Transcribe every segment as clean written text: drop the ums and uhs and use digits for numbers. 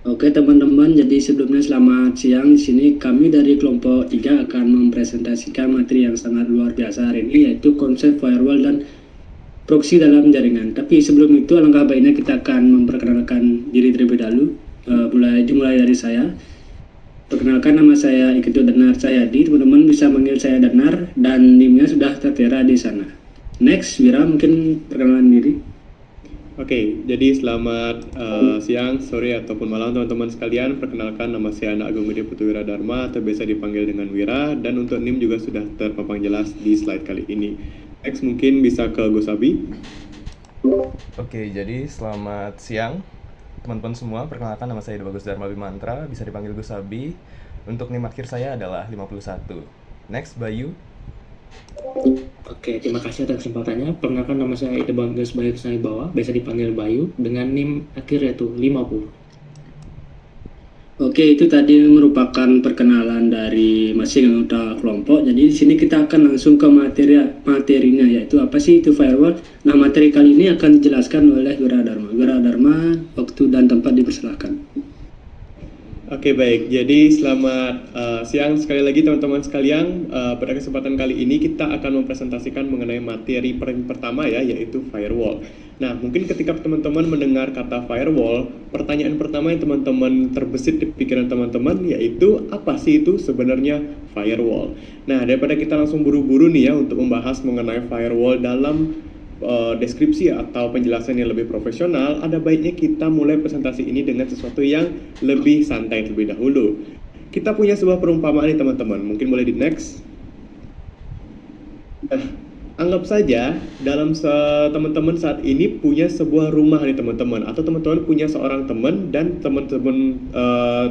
Oke teman-teman, jadi sebelumnya selamat siang. Di sini kami dari kelompok 3 akan mempresentasikan materi yang sangat luar biasa hari ini, yaitu konsep firewall dan proxy dalam jaringan. Tapi sebelum itu alangkah baiknya kita akan memperkenalkan diri terlebih dahulu. Dimulai dari saya. Perkenalkan, nama saya Iketut Danar Cahyadi. Teman-teman bisa manggil saya Danar dan NIM-nya sudah tertera di sana. Next, Wira mungkin perkenalan diri. Oke, jadi selamat siang, sore, ataupun malam teman-teman sekalian. Perkenalkan, nama saya Anak Agung Gede Putu Wiradharma atau biasa dipanggil dengan Wira. Dan untuk NIM juga sudah terpampang jelas di slide kali ini. Next mungkin bisa ke Gosabi. Oke, jadi selamat siang teman-teman semua. Perkenalkan, nama saya Bagus Dharma Bimantra, bisa dipanggil Gus Abi. Untuk NIM akhir saya adalah 51. Next, Bayu. Oke, terima kasih atas kesempatannya. Perkenalkan, nama saya Ida Bagas Bayu Bawah, biasa dipanggil Bayu, dengan NIM akhir yaitu 50. Oke, itu tadi merupakan perkenalan dari masing anggota kelompok. Jadi di sini kita akan langsung ke materinya, yaitu apa sih itu firewall. Nah, materi kali ini akan dijelaskan oleh Wiradharma. Wiradharma, waktu dan tempat dipersilahkan. Oke, baik, jadi selamat siang sekali lagi teman-teman sekalian. Pada kesempatan kali ini kita akan mempresentasikan mengenai materi pertama ya, yaitu firewall. Nah, mungkin ketika teman-teman mendengar kata firewall, pertanyaan pertama yang teman-teman terbesit di pikiran teman-teman yaitu apa sih itu sebenarnya firewall. Nah, daripada kita langsung buru-buru nih ya untuk membahas mengenai firewall dalam deskripsi atau penjelasan yang lebih profesional, ada baiknya kita mulai presentasi ini dengan sesuatu yang lebih santai terlebih dahulu. Kita punya sebuah perumpamaan nih teman-teman, mungkin boleh di next. Nah, anggap saja dalam teman-teman saat ini punya sebuah rumah nih teman-teman, atau teman-teman punya seorang teman dan teman-teman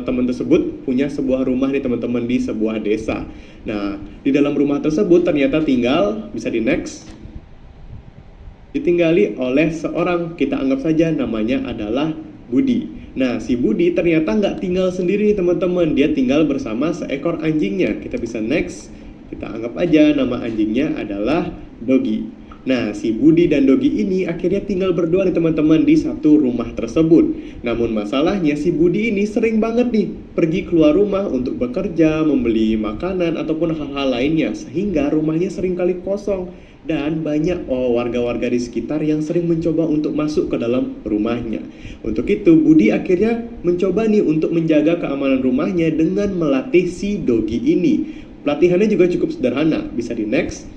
teman tersebut punya sebuah rumah nih teman-teman di sebuah desa. Nah, di dalam rumah tersebut ternyata tinggal, bisa di next, ditinggali oleh seorang, kita anggap saja namanya adalah Budi. Nah, si Budi ternyata nggak tinggal sendiri teman-teman, dia tinggal bersama seekor anjingnya. Kita bisa next, kita anggap aja nama anjingnya adalah Dogi. Nah, si Budi dan Dogi ini akhirnya tinggal berdua nih teman-teman di satu rumah tersebut. Namun masalahnya si Budi ini sering banget nih pergi keluar rumah untuk bekerja, membeli makanan ataupun hal-hal lainnya, sehingga rumahnya sering kali kosong dan banyak warga-warga di sekitar yang sering mencoba untuk masuk ke dalam rumahnya. Untuk itu Budi akhirnya mencoba nih untuk menjaga keamanan rumahnya dengan melatih si Dogi ini. Pelatihannya juga cukup sederhana, bisa di next.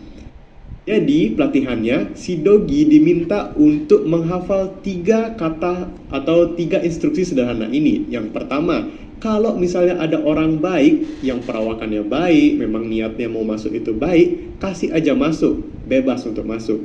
Jadi pelatihannya si Dogi diminta untuk menghafal 3 kata atau 3 instruksi sederhana ini. Yang pertama, kalau misalnya ada orang baik yang perawakannya baik, memang niatnya mau masuk itu baik, kasih aja masuk, bebas untuk masuk.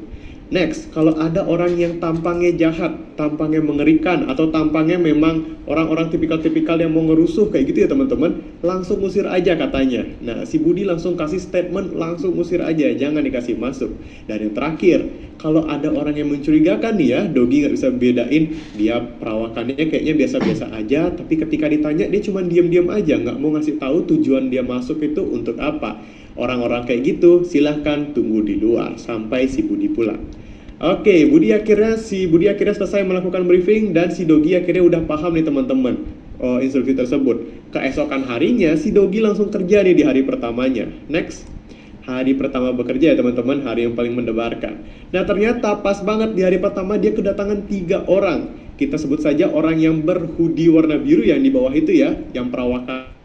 Next, kalau ada orang yang tampangnya jahat, tampangnya mengerikan, atau tampangnya memang orang-orang tipikal-tipikal yang mau ngerusuh kayak gitu ya teman-teman, langsung usir aja katanya. Nah, si Budi langsung kasih statement, langsung usir aja, jangan dikasih masuk. Dan yang terakhir, kalau ada orang yang mencurigakan nih ya, Dogi nggak bisa bedain, dia perawakannya kayaknya biasa-biasa aja, tapi ketika ditanya dia cuma diam-diam aja, nggak mau ngasih tahu tujuan dia masuk itu untuk apa. Orang-orang kayak gitu silahkan tunggu di luar sampai si Budi pulang. Oke, si Budi akhirnya selesai melakukan briefing dan si Dogi akhirnya udah paham nih teman-teman instruksi tersebut. Keesokan harinya si Dogi langsung kerja nih di hari pertamanya. Next. Hari pertama bekerja ya teman-teman, hari yang paling mendebarkan. Nah, ternyata pas banget di hari pertama dia kedatangan 3 orang. Kita sebut saja orang yang berhoodie warna biru yang di bawah itu ya, yang perawakan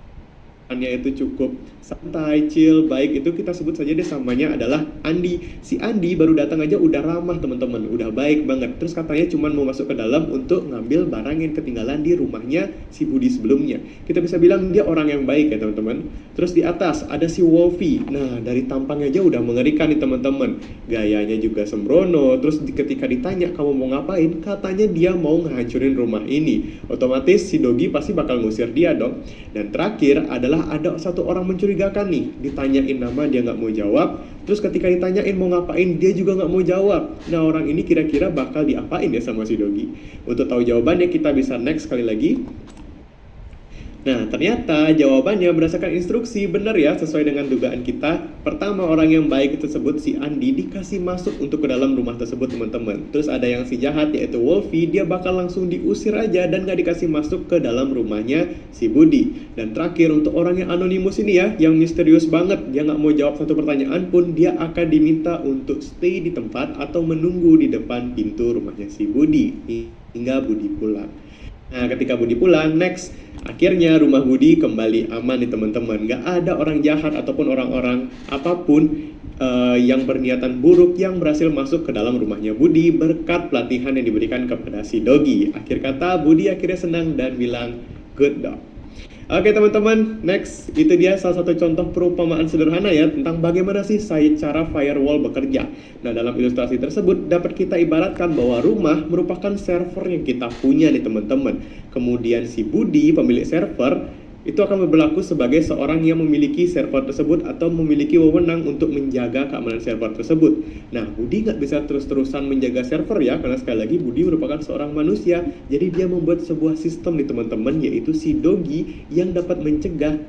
itu cukup santai, chill, baik, itu kita sebut saja dia samanya adalah Andi. Si Andi baru datang aja udah ramah teman-teman, udah baik banget. Terus katanya cuma mau masuk ke dalam untuk ngambil barang yang ketinggalan di rumahnya si Budi sebelumnya. Kita bisa bilang dia orang yang baik ya teman-teman. Terus di atas ada si Wolfie. Nah, dari tampangnya aja udah mengerikan nih teman-teman. Gayanya juga sembrono. Terus ketika ditanya kamu mau ngapain, katanya dia mau ngehancurin rumah ini. Otomatis si Dogi pasti bakal ngusir dia dong. Dan terakhir adalah ada satu orang mencurigakan nih, ditanyain nama dia nggak mau jawab, terus ketika ditanyain mau ngapain dia juga nggak mau jawab. Nah, orang ini kira-kira bakal diapain ya sama si Dogi? Untuk tahu jawabannya kita bisa next sekali lagi. Nah, ternyata jawabannya berdasarkan instruksi benar ya, sesuai dengan dugaan kita. Pertama, orang yang baik tersebut si Andi dikasih masuk untuk ke dalam rumah tersebut, teman-teman. Terus ada yang si jahat yaitu Wolfie, dia bakal langsung diusir aja dan gak dikasih masuk ke dalam rumahnya si Budi. Dan terakhir untuk orang yang anonimus ini ya, yang misterius banget, dia gak mau jawab satu pertanyaan pun, dia akan diminta untuk stay di tempat atau menunggu di depan pintu rumahnya si Budi hingga Budi pulang. Nah, ketika Budi pulang, next, akhirnya rumah Budi kembali aman nih teman-teman. Gak ada orang jahat ataupun orang-orang apapun yang berniatan buruk yang berhasil masuk ke dalam rumahnya Budi berkat pelatihan yang diberikan kepada si Dogi. Akhir kata, Budi akhirnya senang dan bilang, good dog. Oke teman-teman, next, itu dia salah satu contoh perumpamaan sederhana ya tentang bagaimana sih cara firewall bekerja. Nah, dalam ilustrasi tersebut dapat kita ibaratkan bahwa rumah merupakan server yang kita punya nih teman-teman. Kemudian si Budi, pemilik server, itu akan berlaku sebagai seorang yang memiliki server tersebut atau memiliki wewenang untuk menjaga keamanan server tersebut. Nah, Budi nggak bisa terus-terusan menjaga server ya, karena sekali lagi Budi merupakan seorang manusia. Jadi dia membuat sebuah sistem nih teman-teman, yaitu si Dogi yang dapat mencegah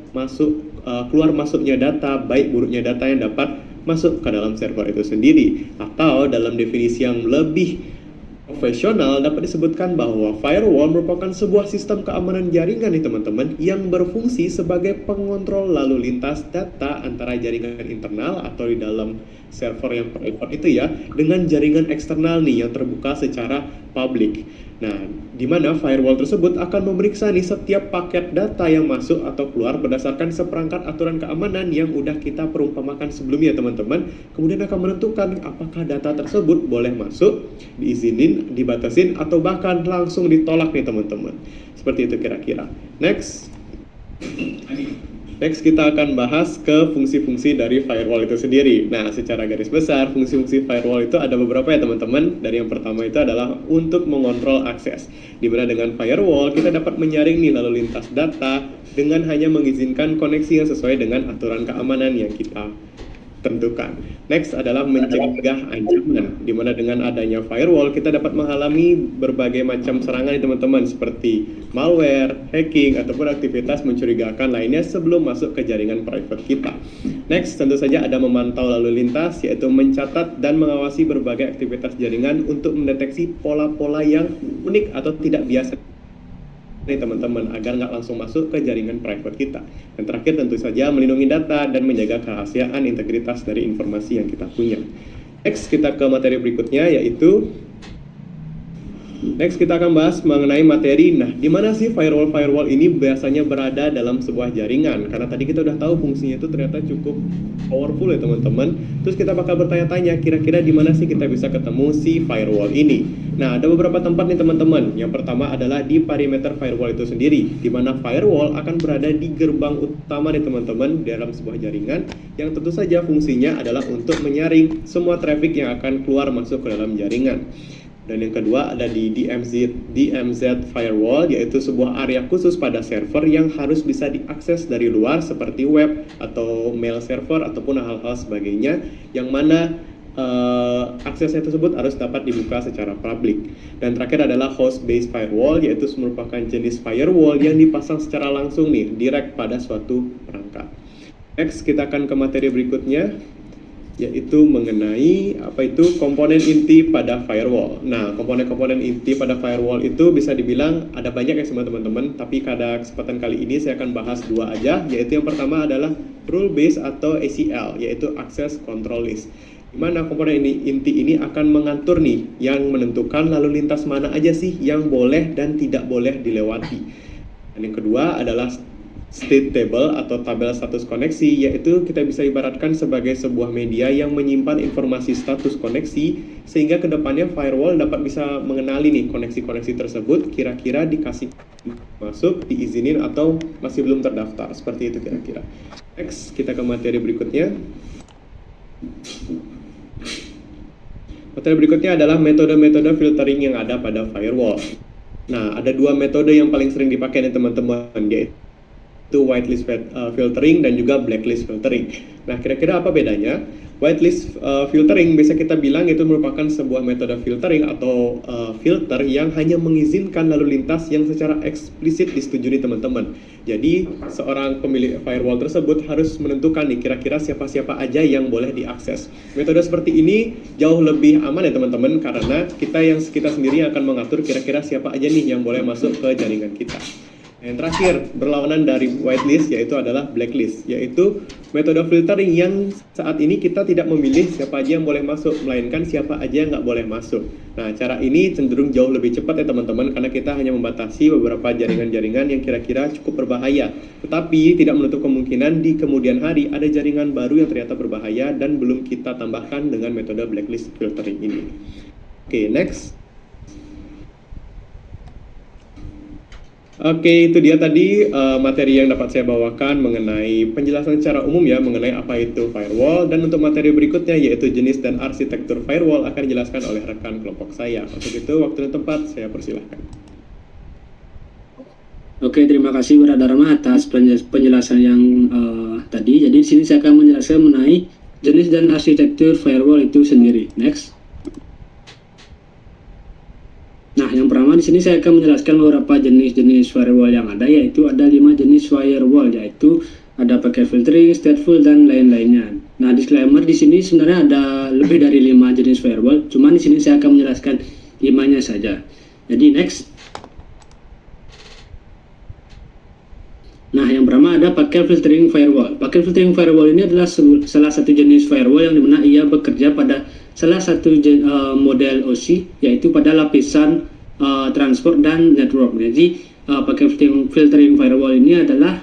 keluar masuknya data, baik buruknya data yang dapat masuk ke dalam server itu sendiri. Atau dalam definisi yang lebih profesional dapat disebutkan bahwa firewall merupakan sebuah sistem keamanan jaringan nih teman-teman yang berfungsi sebagai pengontrol lalu lintas data antara jaringan internal atau di dalam server yang private itu ya dengan jaringan eksternal nih yang terbuka secara publik. Nah, di mana firewall tersebut akan memeriksa nih setiap paket data yang masuk atau keluar berdasarkan seperangkat aturan keamanan yang udah kita perumpamakan sebelumnya teman-teman. Kemudian akan menentukan apakah data tersebut boleh masuk, diizinin, dibatasin, atau bahkan langsung ditolak nih teman-teman. Seperti itu kira-kira. Next kita akan bahas ke fungsi-fungsi dari firewall itu sendiri. Nah, secara garis besar, fungsi-fungsi firewall itu ada beberapa ya teman-teman. Dari yang pertama itu adalah untuk mengontrol akses. Dimana dengan firewall, kita dapat menyaring nih lalu lintas data dengan hanya mengizinkan koneksi yang sesuai dengan aturan keamanan yang kita tentukan. Next adalah mencegah ancaman, di mana dengan adanya firewall kita dapat menghalangi berbagai macam serangan teman-teman seperti malware, hacking, ataupun aktivitas mencurigakan lainnya sebelum masuk ke jaringan private kita. Next, tentu saja ada memantau lalu lintas, yaitu mencatat dan mengawasi berbagai aktivitas jaringan untuk mendeteksi pola-pola yang unik atau tidak biasa nih teman-teman, agar nggak langsung masuk ke jaringan private kita. Dan terakhir tentu saja melindungi data dan menjaga kerahasiaan integritas dari informasi yang kita punya. Next kita ke materi berikutnya, yaitu next kita akan bahas mengenai materi. Nah, di mana sih firewall ini biasanya berada dalam sebuah jaringan? Karena tadi kita udah tahu fungsinya itu ternyata cukup powerful ya teman-teman. Terus kita bakal bertanya-tanya kira-kira di mana sih kita bisa ketemu si firewall ini. Nah, ada beberapa tempat nih teman-teman. Yang pertama adalah di perimeter firewall itu sendiri, di mana firewall akan berada di gerbang utama nih teman-teman dalam sebuah jaringan yang tentu saja fungsinya adalah untuk menyaring semua traffic yang akan keluar masuk ke dalam jaringan. Dan yang kedua ada di DMZ Firewall, yaitu sebuah area khusus pada server yang harus bisa diakses dari luar seperti web atau mail server ataupun hal-hal sebagainya, yang mana aksesnya tersebut harus dapat dibuka secara publik. Dan terakhir adalah host-based firewall, yaitu merupakan jenis firewall yang dipasang secara langsung nih, direct pada suatu perangkat. Next, kita akan ke materi berikutnya, yaitu mengenai komponen inti pada firewall. Nah, komponen-komponen inti pada firewall itu bisa dibilang ada banyak ya semua teman-teman, tapi pada kesempatan kali ini saya akan bahas dua aja, yaitu yang pertama adalah rule based atau ACL, yaitu access control list. Di mana komponen inti ini akan mengatur nih yang menentukan lalu lintas mana aja sih yang boleh dan tidak boleh dilewati. Dan yang kedua adalah state table atau tabel status koneksi, yaitu kita bisa ibaratkan sebagai sebuah media yang menyimpan informasi status koneksi sehingga kedepannya firewall dapat bisa mengenali nih koneksi-koneksi tersebut kira-kira dikasih masuk, diizinin atau masih belum terdaftar, seperti itu kira-kira. Next, kita ke materi berikutnya. Materi berikutnya adalah metode-metode filtering yang ada pada firewall. Nah, ada dua metode yang paling sering dipakai nih teman-teman, yaitu whitelist filtering dan juga blacklist filtering. Nah, kira-kira apa bedanya? whitelist filtering bisa kita bilang itu merupakan sebuah metode filtering atau filter yang hanya mengizinkan lalu lintas yang secara eksplisit disetujui teman-teman. Jadi seorang pemilik firewall tersebut harus menentukan nih kira-kira siapa-siapa aja yang boleh diakses. Metode seperti ini jauh lebih aman ya teman-teman, karena kita sendiri yang akan mengatur kira-kira siapa aja nih yang boleh masuk ke jaringan kita. Yang terakhir, berlawanan dari whitelist yaitu adalah blacklist, yaitu metode filtering yang saat ini kita tidak memilih siapa aja yang boleh masuk, melainkan siapa aja yang nggak boleh masuk. Nah, cara ini cenderung jauh lebih cepat ya teman-teman, karena kita hanya membatasi beberapa jaringan-jaringan yang kira-kira cukup berbahaya. Tetapi tidak menutup kemungkinan di kemudian hari ada jaringan baru yang ternyata berbahaya dan belum kita tambahkan dengan metode blacklist filtering ini. Oke, next. Oke, itu dia tadi materi yang dapat saya bawakan mengenai penjelasan secara umum ya mengenai apa itu firewall, dan untuk materi berikutnya yaitu jenis dan arsitektur firewall akan dijelaskan oleh rekan kelompok saya. Untuk itu waktu dan tempat saya persilahkan. Oke, terima kasih Wiradharma atas penjelasan yang tadi. Jadi di sini saya akan menjelaskan mengenai jenis dan arsitektur firewall itu sendiri. Next. Nah, yang pertama di sini saya akan menjelaskan beberapa jenis-jenis firewall yang ada, yaitu ada 5 jenis firewall, yaitu ada packet filtering, stateful, dan lain-lainnya. Nah, disclaimer di sini sebenarnya ada lebih dari 5 jenis firewall, cuman di sini saya akan menjelaskan 5-nya saja. Jadi next. Nah, yang pertama ada packet filtering firewall. Packet filtering firewall ini adalah salah satu jenis firewall yang dimana ia bekerja pada salah satu model OC, yaitu pada lapisan transport dan network. Jadi packet filtering firewall ini adalah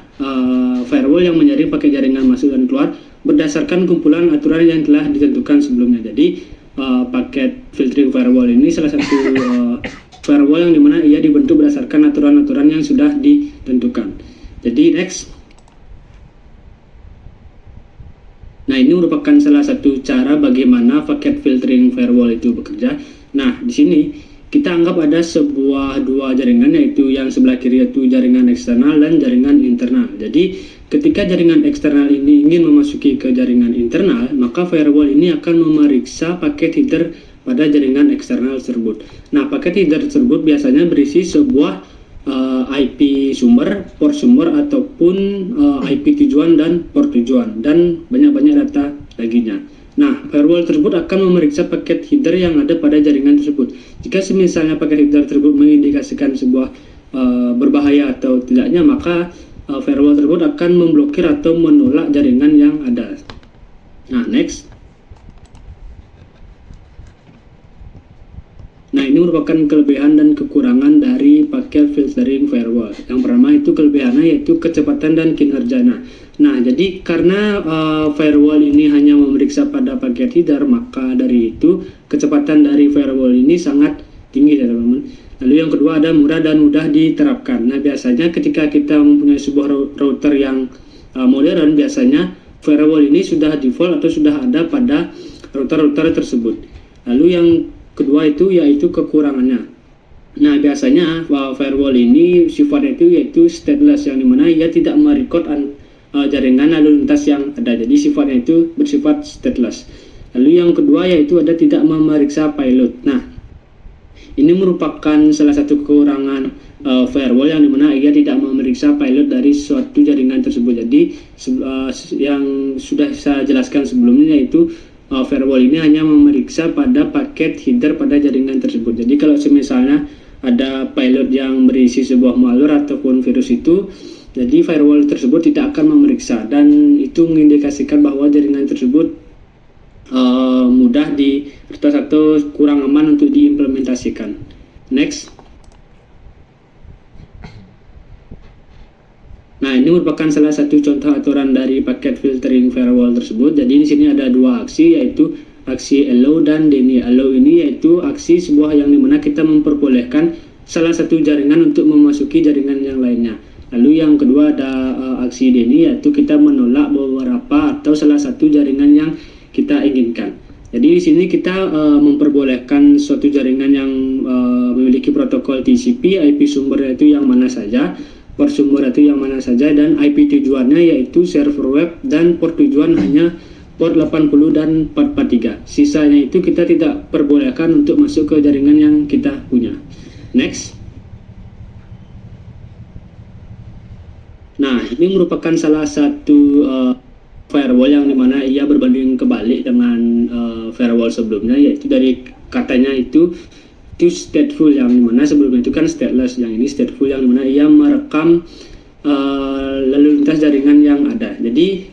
firewall yang menyaring pakai jaringan masuk dan keluar berdasarkan kumpulan aturan yang telah ditentukan sebelumnya. Jadi packet filtering firewall ini salah satu firewall yang dimana ia dibentuk berdasarkan aturan-aturan yang sudah ditentukan. Jadi next. Nah, ini merupakan salah satu cara bagaimana packet filtering firewall itu bekerja. Nah, di sini kita anggap ada dua jaringan, yaitu yang sebelah kiri yaitu jaringan eksternal dan jaringan internal. Jadi ketika jaringan eksternal ini ingin memasuki ke jaringan internal, maka firewall ini akan memeriksa paket header pada jaringan eksternal tersebut. Nah, paket header tersebut biasanya berisi sebuah IP sumber, port sumber, ataupun IP tujuan dan port tujuan, dan banyak-banyak data laginya. Nah, firewall tersebut akan memeriksa paket header yang ada pada jaringan tersebut. Jika misalnya paket header tersebut mengindikasikan sebuah berbahaya atau tidaknya, maka firewall tersebut akan memblokir atau menolak jaringan yang ada. Nah, next. Nah, ini merupakan kelebihan dan kekurangan dari packet filtering firewall. Yang pertama itu kelebihannya yaitu kecepatan dan kinerjanya. Nah, jadi karena firewall ini hanya memeriksa pada paket header, maka dari itu kecepatan dari firewall ini sangat tinggi ya teman-teman. Lalu yang kedua ada murah dan mudah diterapkan. Nah, biasanya ketika kita mempunyai sebuah router yang modern, biasanya firewall ini sudah default atau sudah ada pada router-router tersebut. Lalu yang kedua itu yaitu kekurangannya. Nah, biasanya firewall ini sifatnya itu yaitu stateless, yang dimana ia tidak merecord jaringan lalu lintas yang ada. Jadi sifatnya itu bersifat stateless. Lalu yang kedua yaitu ada tidak memeriksa payload. Nah, ini merupakan salah satu kekurangan firewall, yang dimana ia tidak memeriksa payload dari suatu jaringan tersebut. Jadi yang sudah saya jelaskan sebelumnya yaitu firewall ini hanya memeriksa pada paket header pada jaringan tersebut. Jadi kalau misalnya ada payload yang berisi sebuah malware ataupun virus itu, jadi firewall tersebut tidak akan memeriksa, dan itu mengindikasikan bahwa jaringan tersebut mudah diretas atau kurang aman untuk diimplementasikan. Next. Nah, ini merupakan salah satu contoh aturan dari packet filtering firewall tersebut. Jadi di sini ada dua aksi, yaitu aksi allow dan deny. Allow ini yaitu aksi sebuah yang dimana kita memperbolehkan salah satu jaringan untuk memasuki jaringan yang lainnya. Lalu yang kedua ada aksi deny, yaitu kita menolak beberapa atau salah satu jaringan yang kita inginkan. Jadi di sini kita memperbolehkan suatu jaringan yang memiliki protokol TCP, IP sumbernya itu yang mana saja, port sumber itu yang mana saja, dan IP tujuannya yaitu server web, dan port tujuan hanya port 80 dan 443. Sisanya itu kita tidak perbolehkan untuk masuk ke jaringan yang kita punya. Next. Nah, ini merupakan salah satu firewall yang dimana ia berbanding kebalik dengan firewall sebelumnya, yaitu dari katanya itu stateful, yang dimana sebelumnya itu kan stateless, yang ini stateful, yang dimana ia merekam lalu lintas jaringan yang ada. Jadi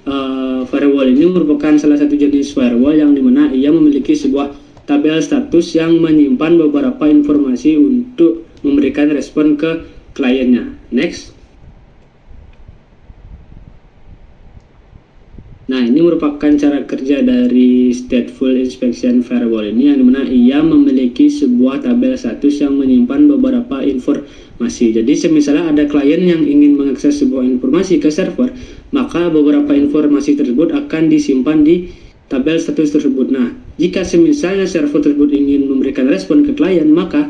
firewall ini merupakan salah satu jenis firewall yang dimana ia memiliki sebuah tabel status yang menyimpan beberapa informasi untuk memberikan respon ke kliennya. Next. Nah, ini merupakan cara kerja dari stateful inspection firewall ini, yang dimana ia memiliki sebuah tabel status yang menyimpan beberapa informasi. Jadi semisalnya ada klien yang ingin mengakses sebuah informasi ke server, maka beberapa informasi tersebut akan disimpan di tabel status tersebut. Nah, jika semisalnya server tersebut ingin memberikan respon ke klien, maka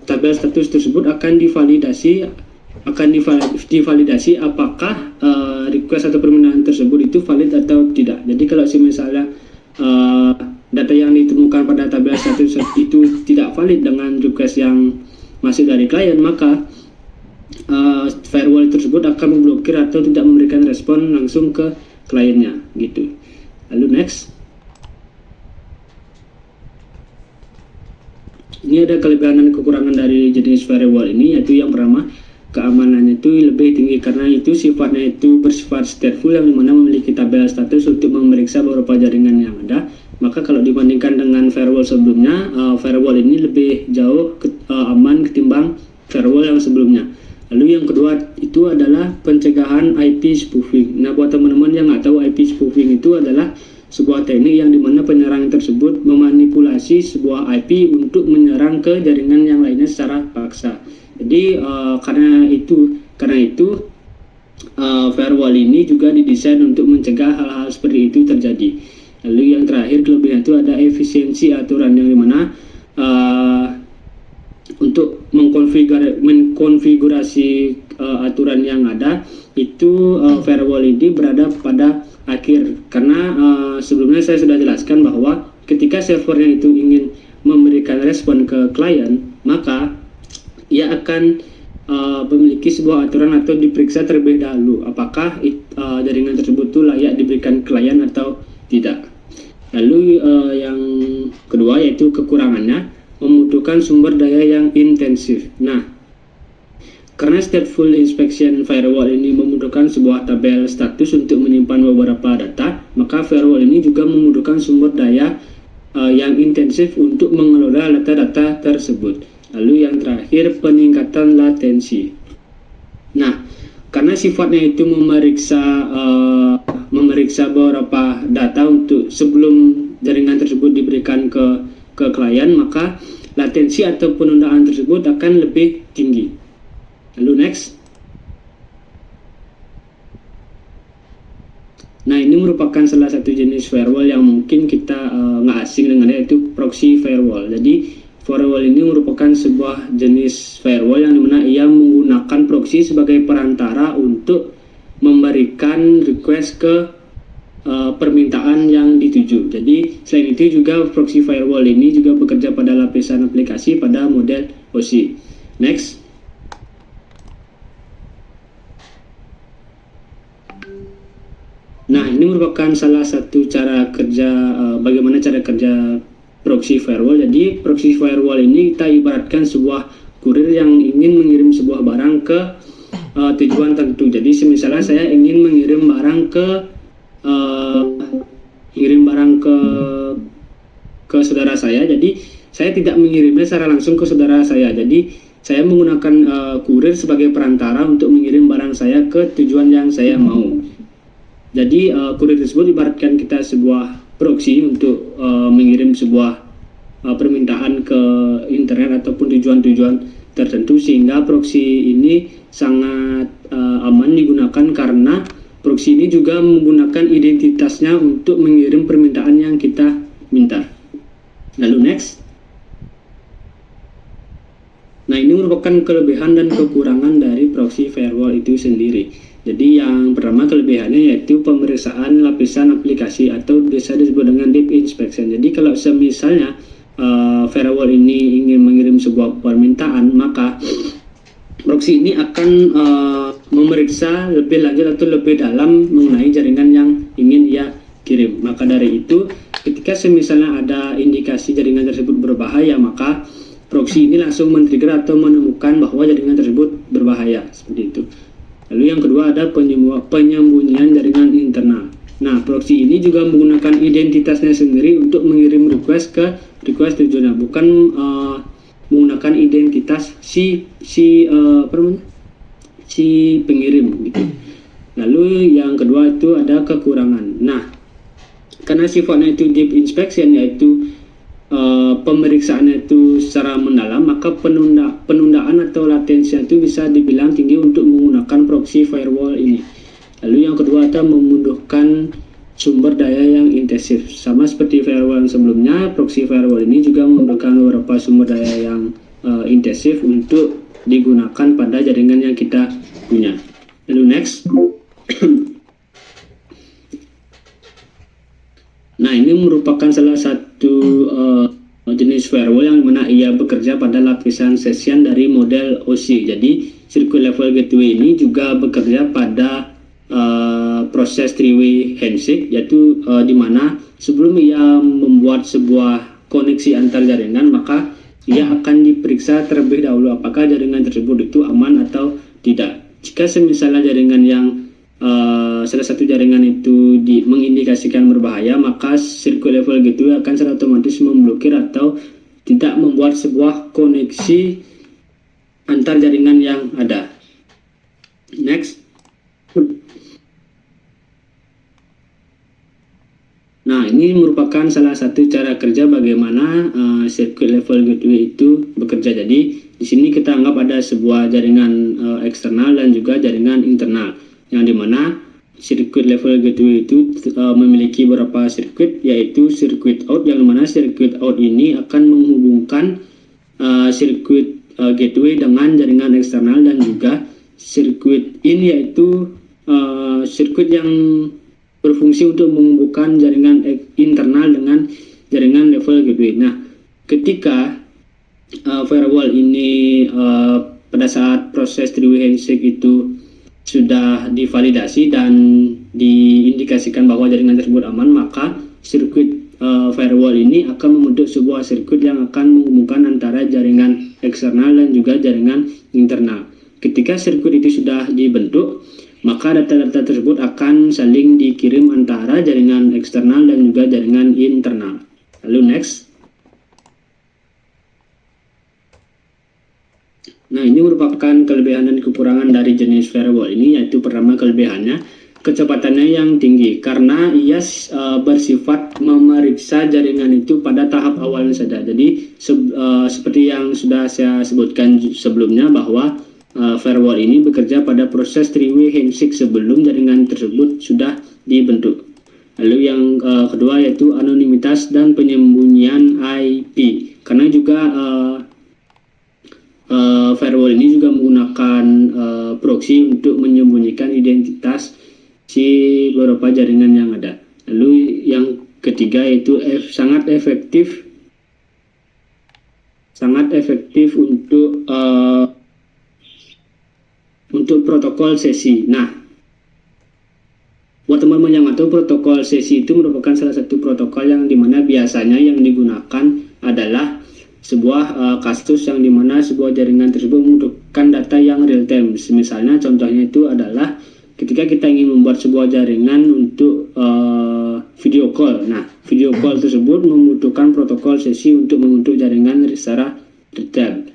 tabel status tersebut akan divalidasi apakah request atau permintaan tersebut itu valid atau tidak. Jadi kalau misalnya data yang ditemukan pada tabel status itu tidak valid dengan request yang masuk dari klien, maka firewall tersebut akan memblokir atau tidak memberikan respon langsung ke kliennya gitu. Lalu next. Ini ada kelebihan dan kekurangan dari jenis firewall ini, yaitu yang pertama, keamanannya itu lebih tinggi karena itu sifatnya itu bersifat stateful, yang dimana memiliki tabel status untuk memeriksa beberapa jaringan yang ada. Maka kalau dibandingkan dengan firewall sebelumnya, firewall ini lebih jauh aman ketimbang firewall yang sebelumnya. Lalu yang kedua itu adalah pencegahan IP spoofing. Nah, buat teman-teman yang nggak tahu, IP spoofing itu adalah sebuah teknik yang dimana penyerang tersebut memanipulasi sebuah IP untuk menyerang ke jaringan yang lainnya secara paksa. Jadi karena itu firewall ini juga didesain untuk mencegah hal-hal seperti itu terjadi. Lalu yang terakhir kelebihan itu ada efisiensi aturan, yang dimana untuk mengkonfigurasi aturan yang ada itu firewall ini berada pada akhir, karena sebelumnya saya sudah jelaskan bahwa ketika servernya itu ingin memberikan respon ke klien, maka ia akan memiliki sebuah aturan atau diperiksa terlebih dahulu apakah jaringan tersebut itu layak diberikan klien atau tidak. Lalu yang kedua yaitu kekurangannya, membutuhkan sumber daya yang intensif. Nah, karena stateful inspection firewall ini membutuhkan sebuah tabel status untuk menyimpan beberapa data, maka firewall ini juga membutuhkan sumber daya yang intensif untuk mengelola data-data tersebut. Lalu yang terakhir, peningkatan latensi. Nah, karena sifatnya itu memeriksa beberapa data untuk sebelum jaringan tersebut diberikan ke klien, maka latensi atau penundaan tersebut akan lebih tinggi. Lalu next. Nah, ini merupakan salah satu jenis firewall yang mungkin kita nggak asing dengannya, yaitu proxy firewall. Jadi firewall ini merupakan sebuah jenis firewall yang dimana ia menggunakan proxy sebagai perantara untuk memberikan request ke permintaan yang dituju. Jadi selain itu juga proxy firewall ini juga bekerja pada lapisan aplikasi pada model OSI. Next. Nah, ini merupakan salah satu cara kerja bagaimana cara kerja proxy firewall. Jadi proxy firewall ini kita ibaratkan sebuah kurir yang ingin mengirim sebuah barang ke tujuan tertentu. Jadi misalnya saya ingin mengirim barang ke saudara saya. Jadi saya tidak mengirimnya secara langsung ke saudara saya. Jadi saya menggunakan kurir sebagai perantara untuk mengirim barang saya ke tujuan yang saya mau. Jadi kurir tersebut ibaratkan kita sebuah proxy untuk mengirim sebuah permintaan ke internet ataupun tujuan-tujuan tertentu, sehingga proxy ini sangat aman digunakan karena proxy ini juga menggunakan identitasnya untuk mengirim permintaan yang kita minta. Lalu next. Nah, ini merupakan kelebihan dan kekurangan dari proxy firewall itu sendiri. Jadi yang pertama kelebihannya yaitu pemeriksaan lapisan aplikasi atau bisa disebut dengan deep inspection. Jadi kalau semisalnya firewall ini ingin mengirim sebuah permintaan, maka proxy ini akan memeriksa lebih lanjut atau lebih dalam mengenai jaringan yang ingin ia kirim. Maka dari itu, ketika semisalnya ada indikasi jaringan tersebut berbahaya, maka proxy ini langsung men-trigger atau menemukan bahwa jaringan tersebut berbahaya, seperti itu. Lalu yang kedua ada penyembunyian jaringan internal. Nah, proxy ini juga menggunakan identitasnya sendiri untuk mengirim request ke request tujuannya, bukan menggunakan identitas si pengirim gitu. Lalu yang kedua itu ada kekurangan. Nah, karena sifatnya itu deep inspection, yaitu pemeriksaannya itu secara mendalam, maka penundaan atau latensinya itu bisa dibilang tinggi untuk menggunakan proxy firewall ini. Lalu yang kedua ada membutuhkan sumber daya yang intensif. Sama seperti firewall yang sebelumnya, proxy firewall ini juga membutuhkan beberapa sumber daya yang intensif untuk digunakan pada jaringan yang kita punya. Lalu next. Nah, ini merupakan salah satu jenis firewall yang mana ia bekerja pada lapisan session dari model OC. Jadi, circuit level gateway ini juga bekerja pada proses three-way handshake, yaitu di mana sebelum ia membuat sebuah koneksi antar jaringan, maka ia akan diperiksa terlebih dahulu apakah jaringan tersebut itu aman atau tidak. Jika misalnya jaringan yang salah satu jaringan itu mengindikasikan berbahaya, maka circuit level gateway akan secara otomatis memblokir atau tidak membuat sebuah koneksi antar jaringan yang ada. Next. Nah, ini merupakan salah satu cara kerja bagaimana circuit level gateway itu bekerja. Jadi, di sini kita anggap ada sebuah jaringan eksternal dan juga jaringan internal, yang dimana circuit level gateway itu memiliki beberapa sirkuit, yaitu circuit out, yang dimana circuit out ini akan menghubungkan circuit gateway dengan jaringan eksternal, dan juga circuit in, yaitu sirkuit yang berfungsi untuk menghubungkan jaringan internal dengan jaringan level gateway. Nah, ketika firewall ini pada saat proses three-way handshake itu sudah divalidasi dan diindikasikan bahwa jaringan tersebut aman, maka sirkuit firewall ini akan membentuk sebuah sirkuit yang akan menghubungkan antara jaringan eksternal dan juga jaringan internal. Ketika sirkuit itu sudah dibentuk, maka data-data tersebut akan saling dikirim antara jaringan eksternal dan juga jaringan internal. Lalu next. Nah, ini merupakan kelebihan dan kekurangan dari jenis firewall ini, yaitu pertama kelebihannya, kecepatannya yang tinggi karena ia bersifat memeriksa jaringan itu pada tahap awalnya saja. Jadi seperti yang sudah saya sebutkan sebelumnya, bahwa firewall ini bekerja pada proses three-way handshake sebelum jaringan tersebut sudah dibentuk. Lalu yang kedua yaitu anonimitas dan penyembunyian IP, karena juga firewall ini juga menggunakan proxy untuk menyembunyikan identitas si beberapa jaringan yang ada. Lalu yang ketiga yaitu sangat efektif untuk protokol sesi. Nah, buat teman-teman yang tahu, protokol sesi itu merupakan salah satu protokol yang dimana biasanya yang digunakan adalah sebuah kasus yang dimana sebuah jaringan tersebut membutuhkan data yang real time. Misalnya contohnya itu adalah ketika kita ingin membuat sebuah jaringan untuk video call. Nah, video call tersebut membutuhkan protokol sesi untuk membentuk jaringan secara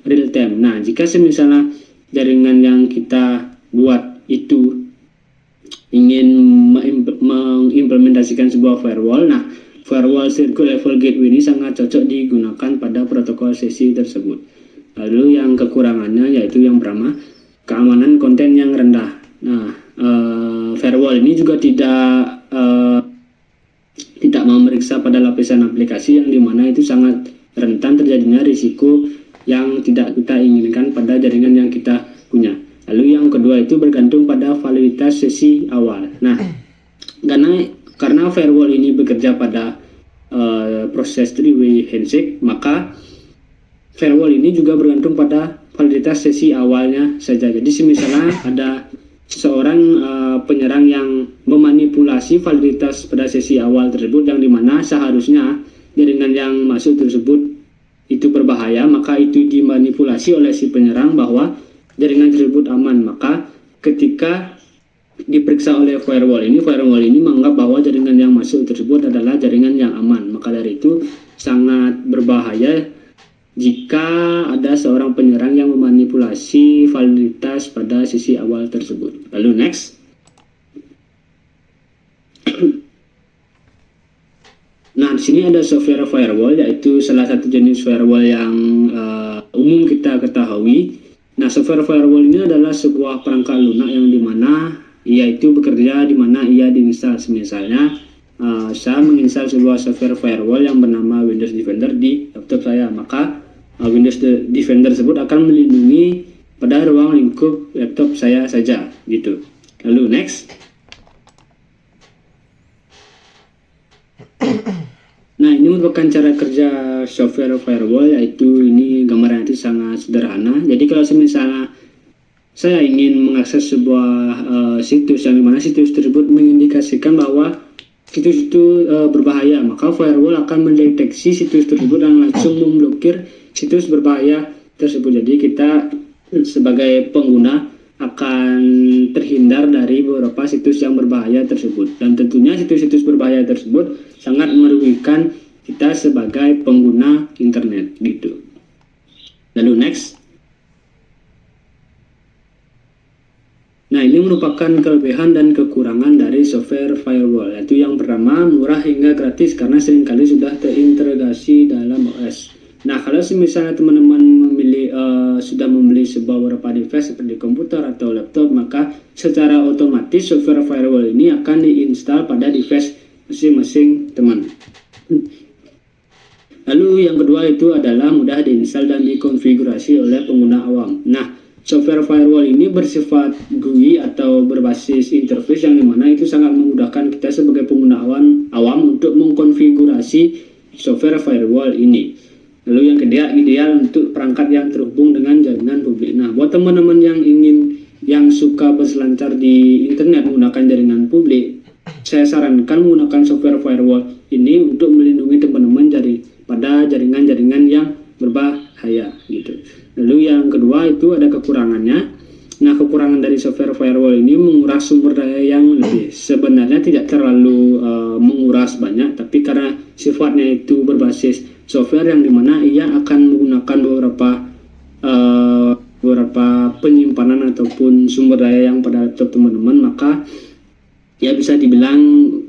real time. Nah, jika misalnya jaringan yang kita buat itu ingin mengimplementasikan sebuah firewall, nah firewall circuit level gateway ini sangat cocok digunakan pada protokol sesi tersebut. Lalu yang kekurangannya yaitu yang pertama, keamanan konten yang rendah. Nah, firewall ini juga tidak memeriksa pada lapisan aplikasi, yang dimana itu sangat rentan terjadinya risiko yang tidak kita inginkan pada jaringan yang kita punya. Lalu yang kedua firewall itu bergantung pada validitas sesi awal. Nah, karena firewall ini bekerja pada proses three-way handshake, maka firewall ini juga bergantung pada validitas sesi awalnya saja. Jadi misalnya ada seorang penyerang yang memanipulasi validitas pada sesi awal tersebut, yang dimana seharusnya jaringan yang masuk tersebut itu berbahaya, maka itu dimanipulasi oleh si penyerang bahwa jaringan tersebut aman. Maka ketika diperiksa oleh firewall ini menganggap bahwa jaringan yang masuk tersebut adalah jaringan yang aman. Maka dari itu sangat berbahaya jika ada seorang penyerang yang memanipulasi validitas pada sisi awal tersebut. Lalu next. Nah, di sini ada software firewall, yaitu salah satu jenis firewall yang umum kita ketahui. Nah, software firewall ini adalah sebuah perangkat lunak yang dimana ia itu bekerja di mana ia diinstal. Misalnya saya menginstal sebuah software firewall yang bernama Windows Defender di laptop saya, maka Windows Defender tersebut akan melindungi pada ruang lingkup laptop saya saja, gitu. Lalu next. Nah, ini merupakan cara kerja software firewall, yaitu ini gambaran itu sangat sederhana. Jadi kalau misalnya saya ingin mengakses sebuah situs yang dimana situs tersebut mengindikasikan bahwa situs itu berbahaya, maka firewall akan mendeteksi situs tersebut dan langsung memblokir situs berbahaya tersebut. Jadi kita sebagai pengguna akan terhindar dari beberapa situs yang berbahaya tersebut, dan tentunya situs-situs berbahaya tersebut sangat merugikan kita sebagai pengguna internet, gitu. Lalu next. Nah, ini merupakan kelebihan dan kekurangan dari software firewall, yaitu yang pertama, murah hingga gratis karena seringkali sudah terintegrasi dalam OS. Nah, kalau misalnya teman-teman sudah membeli sebuah beberapa device seperti komputer atau laptop, maka secara otomatis software firewall ini akan diinstal pada device masing-masing teman. Lalu yang kedua itu adalah mudah diinstal dan dikonfigurasi oleh pengguna awam. Nah, software firewall ini bersifat GUI atau berbasis interface yang dimana itu sangat memudahkan kita sebagai pengguna awam untuk mengkonfigurasi software firewall ini. Lalu yang kedua, ideal untuk perangkat yang terhubung dengan jaringan publik. Nah, buat teman-teman yang suka berselancar di internet menggunakan jaringan publik, saya sarankan menggunakan software firewall ini untuk melindungi teman-teman pada jaringan-jaringan yang berbahaya, gitu. Lalu yang kedua itu ada kekurangannya. Nah, kekurangan dari software firewall ini menguras sumber daya yang lebih. Sebenarnya tidak terlalu menguras banyak, tapi karena sifatnya itu berbasis software yang dimana ia akan menggunakan beberapa penyimpanan ataupun sumber daya yang pada laptop teman-teman, maka ya bisa dibilang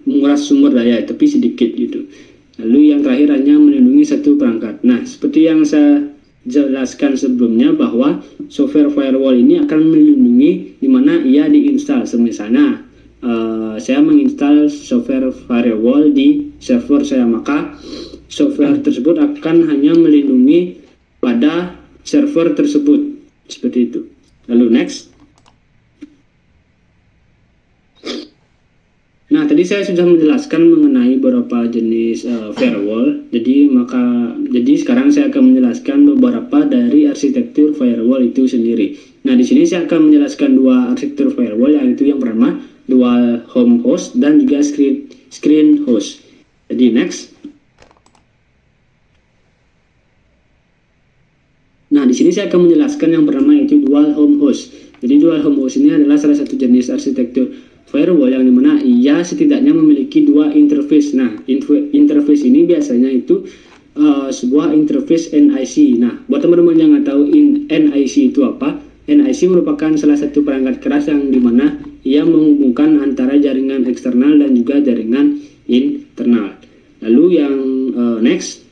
menguras sumber daya, tapi sedikit, gitu. Lalu yang terakhir hanya melindungi satu perangkat. Nah, seperti yang saya jelaskan sebelumnya bahwa software firewall ini akan melindungi di mana ia diinstal. Misalnya saya menginstal software firewall di server saya, maka software tersebut akan hanya melindungi pada server tersebut, seperti itu. Lalu next. Nah, tadi saya sudah menjelaskan mengenai beberapa jenis firewall. Jadi sekarang saya akan menjelaskan beberapa dari arsitektur firewall itu sendiri. Nah, di sini saya akan menjelaskan dua arsitektur firewall, yaitu yang pertama dual home host dan juga screen host. Jadi next. Nah, di sini saya akan menjelaskan yang pertama yaitu dual home host. Jadi dual home host ini adalah salah satu jenis arsitektur firewall yang dimana ia setidaknya memiliki dua interface. Nah, interface ini biasanya itu sebuah interface NIC. Nah, buat teman-teman yang nggak tahu NIC itu apa, NIC merupakan salah satu perangkat keras yang dimana ia menghubungkan antara jaringan eksternal dan juga jaringan internal. Lalu yang next.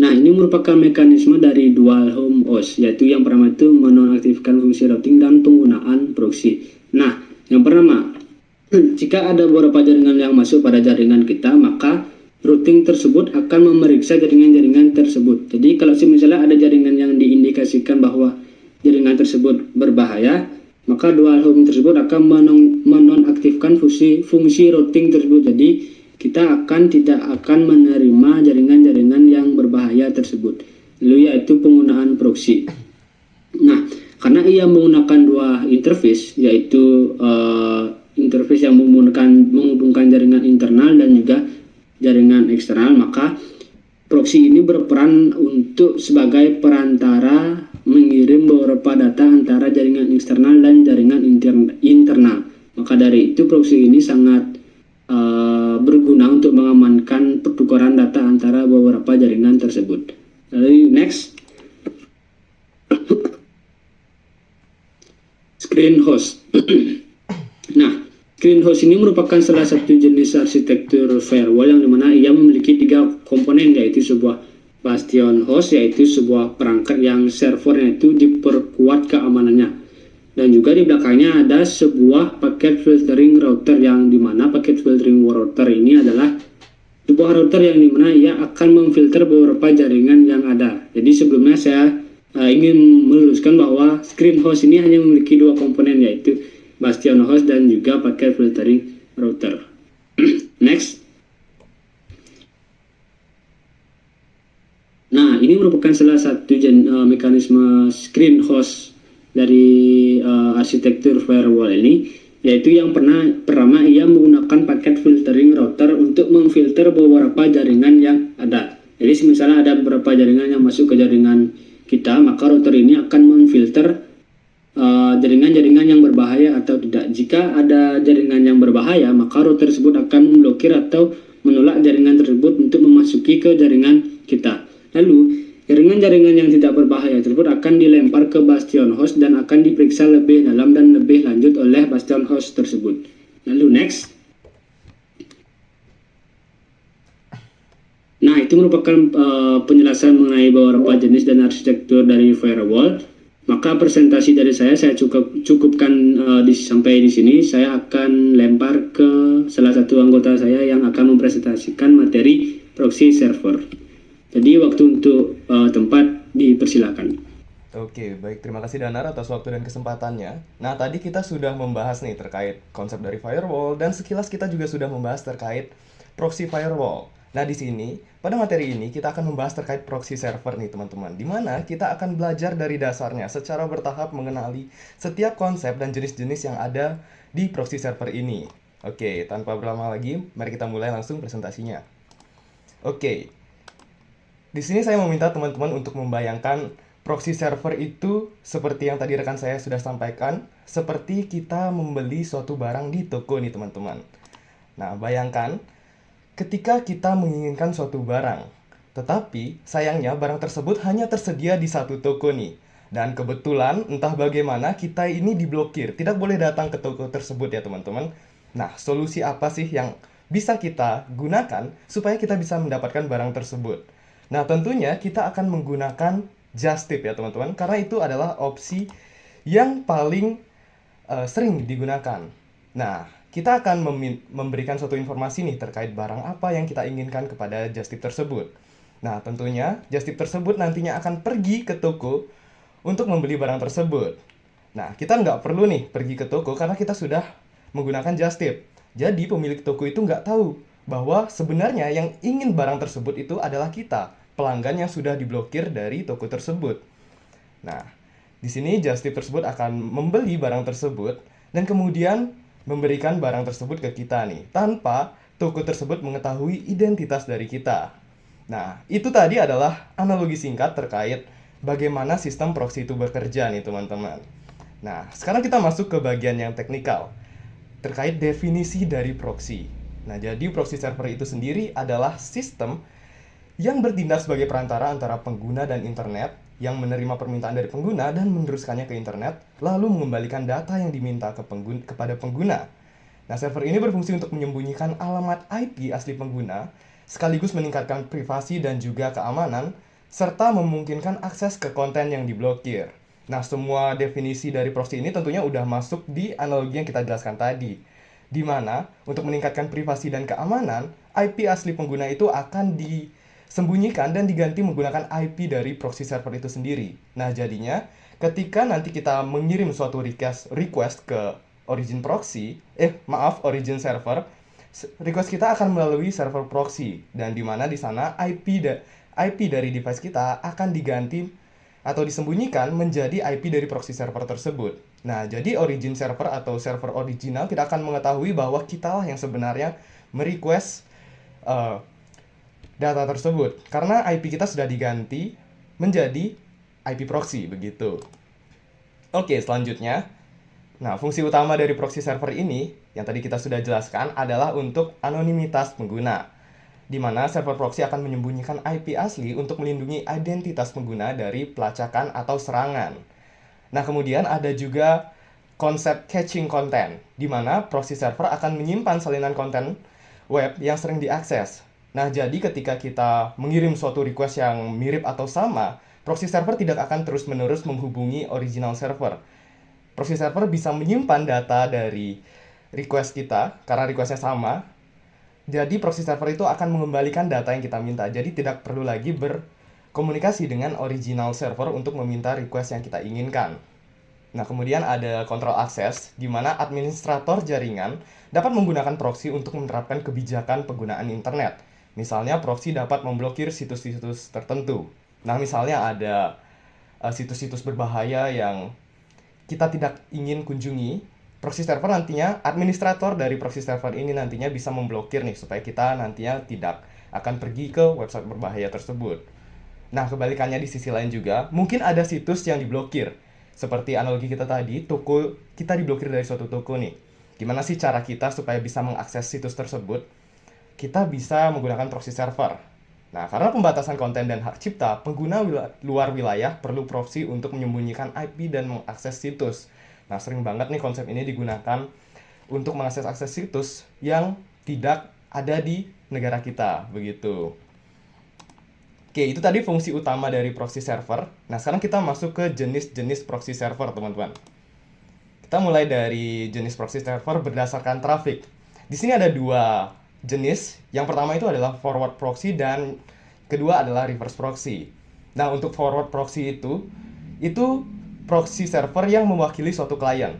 Nah, ini merupakan mekanisme dari dual home host, yaitu yang pertama itu menonaktifkan fungsi routing dan penggunaan proxy. Nah, yang pertama, jika ada beberapa jaringan yang masuk pada jaringan kita, maka routing tersebut akan memeriksa jaringan-jaringan tersebut. Jadi kalau misalnya ada jaringan yang diindikasikan bahwa jaringan tersebut berbahaya, maka dual home tersebut akan menonaktifkan fungsi routing tersebut. Jadi kita tidak akan menerima jaringan-jaringan yang berbahaya tersebut. Lalu yaitu penggunaan proxy. Nah, karena ia menggunakan dua interface, yaitu interface yang menghubungkan jaringan internal dan juga jaringan eksternal, maka proxy ini berperan untuk sebagai perantara mengirim beberapa data antara jaringan eksternal dan jaringan internal. Maka dari itu proxy ini sangat berguna untuk mengamankan pertukaran data antara beberapa jaringan tersebut. Lalu next, screen host. Nah, screen host ini merupakan salah satu jenis arsitektur firewall yang dimana ia memiliki 3 komponen, yaitu sebuah bastion host, yaitu sebuah perangkat yang servernya itu diperkuat keamanannya, dan juga di belakangnya ada sebuah packet filtering router, yang dimana packet filtering router ini adalah sebuah router yang dimana ia akan memfilter beberapa jaringan yang ada. Jadi sebelumnya saya ingin meluruskan bahwa screen host ini hanya memiliki 2 komponen, yaitu bastion host dan juga packet filtering router. Next. Nah, ini merupakan salah satu mekanisme screen host dari arsitektur firewall ini, yaitu yang pertama ia menggunakan packet filtering router untuk memfilter beberapa jaringan yang ada. Jadi misalnya ada beberapa jaringan yang masuk ke jaringan kita, maka router ini akan memfilter jaringan-jaringan yang berbahaya atau tidak. Jika ada jaringan yang berbahaya, maka router tersebut akan memblokir atau menolak jaringan tersebut untuk memasuki ke jaringan kita. Lalu, jaringan-jaringan yang tidak berbahaya tersebut akan dilempar ke bastion host dan akan diperiksa lebih dalam dan lebih lanjut oleh bastion host tersebut. Lalu next. Nah, itu merupakan penjelasan mengenai beberapa jenis dan arsitektur dari firewall. Maka presentasi dari saya cukupkan sampai di sini. Saya akan lempar ke salah satu anggota saya yang akan mempresentasikan materi proxy server. Jadi waktu untuk tempat dipersilakan. Oke, baik. Terima kasih Danar atas waktu dan kesempatannya. Nah, tadi kita sudah membahas nih terkait konsep dari firewall, dan sekilas kita juga sudah membahas terkait proxy firewall. Nah, di sini, pada materi ini kita akan membahas terkait proxy server nih teman-teman, di mana kita akan belajar dari dasarnya secara bertahap mengenali setiap konsep dan jenis-jenis yang ada di proxy server ini. Oke, tanpa berlama lagi, mari kita mulai langsung presentasinya. Oke, di sini saya meminta teman-teman untuk membayangkan proxy server itu seperti yang tadi rekan saya sudah sampaikan, seperti kita membeli suatu barang di toko nih teman-teman. Nah, bayangkan ketika kita menginginkan suatu barang, tetapi sayangnya barang tersebut hanya tersedia di satu toko nih. Dan kebetulan entah bagaimana kita ini diblokir, tidak boleh datang ke toko tersebut ya teman-teman. Nah, solusi apa sih yang bisa kita gunakan supaya kita bisa mendapatkan barang tersebut? Nah, tentunya kita akan menggunakan just tip ya teman-teman, karena itu adalah opsi yang paling sering digunakan. Nah, kita akan memberikan suatu informasi nih terkait barang apa yang kita inginkan kepada just tip tersebut. Nah, tentunya just tip tersebut nantinya akan pergi ke toko untuk membeli barang tersebut. Nah, kita nggak perlu nih pergi ke toko karena kita sudah menggunakan just tip. Jadi, pemilik toko itu nggak tahu bahwa sebenarnya yang ingin barang tersebut itu adalah kita, pelanggan yang sudah diblokir dari toko tersebut. Nah, di sini just tip tersebut akan membeli barang tersebut dan kemudian memberikan barang tersebut ke kita nih, tanpa toko tersebut mengetahui identitas dari kita. Nah, itu tadi adalah analogi singkat terkait bagaimana sistem proxy itu bekerja nih teman-teman. Nah, sekarang kita masuk ke bagian yang teknikal, terkait definisi dari proxy. Nah, jadi proxy server itu sendiri adalah sistem yang bertindak sebagai perantara antara pengguna dan internet, yang menerima permintaan dari pengguna dan meneruskannya ke internet, lalu mengembalikan data yang diminta kepada pengguna. Nah, server ini berfungsi untuk menyembunyikan alamat IP asli pengguna, sekaligus meningkatkan privasi dan juga keamanan, serta memungkinkan akses ke konten yang diblokir. Nah, semua definisi dari proxy ini tentunya udah masuk di analogi yang kita jelaskan tadi, di mana untuk meningkatkan privasi dan keamanan, IP asli pengguna itu akan disembunyikan dan diganti menggunakan IP dari proxy server itu sendiri. Nah, jadinya ketika nanti kita mengirim suatu request ke origin server, request kita akan melalui server proxy, dan di mana di sana IP dari device kita akan diganti atau disembunyikan menjadi IP dari proxy server tersebut. Nah, jadi origin server atau server original tidak akan mengetahui bahwa kita lah yang sebenarnya merequest data tersebut, karena IP kita sudah diganti menjadi IP proxy begitu. Oke, selanjutnya. Nah, fungsi utama dari proxy server ini yang tadi kita sudah jelaskan adalah untuk anonimitas pengguna, di mana server proxy akan menyembunyikan IP asli untuk melindungi identitas pengguna dari pelacakan atau serangan. Nah, kemudian ada juga konsep caching content, di mana proxy server akan menyimpan salinan konten web yang sering diakses. Nah, jadi ketika kita mengirim suatu request yang mirip atau sama, proxy server tidak akan terus-menerus menghubungi original server. Proxy server bisa menyimpan data dari request kita, karena requestnya sama. Jadi proxy server itu akan mengembalikan data yang kita minta. Jadi tidak perlu lagi berkomunikasi dengan original server untuk meminta request yang kita inginkan. Nah, kemudian ada control access, di mana administrator jaringan dapat menggunakan proxy untuk menerapkan kebijakan penggunaan internet. Misalnya, proxy dapat memblokir situs-situs tertentu. Nah, misalnya ada situs-situs berbahaya yang kita tidak ingin kunjungi, proxy server nantinya, administrator dari proxy server ini nantinya bisa memblokir nih, supaya kita nantinya tidak akan pergi ke website berbahaya tersebut. Nah, kebalikannya di sisi lain juga, mungkin ada situs yang diblokir. Seperti analogi kita tadi, toko kita diblokir dari suatu toko nih. Gimana sih cara kita supaya bisa mengakses situs tersebut? Kita bisa menggunakan proxy server. Nah, karena pembatasan konten dan hak cipta, pengguna luar wilayah perlu proxy untuk menyembunyikan IP dan mengakses situs. Nah, sering banget nih konsep ini digunakan untuk mengakses situs yang tidak ada di negara kita, begitu. Oke, itu tadi fungsi utama dari proxy server. Nah, sekarang kita masuk ke jenis-jenis proxy server, teman-teman. Kita mulai dari jenis proxy server berdasarkan traffic. Di sini ada dua jenis. Yang pertama itu adalah forward proxy dan kedua adalah reverse proxy. Nah, untuk forward proxy itu proxy server yang mewakili suatu klien.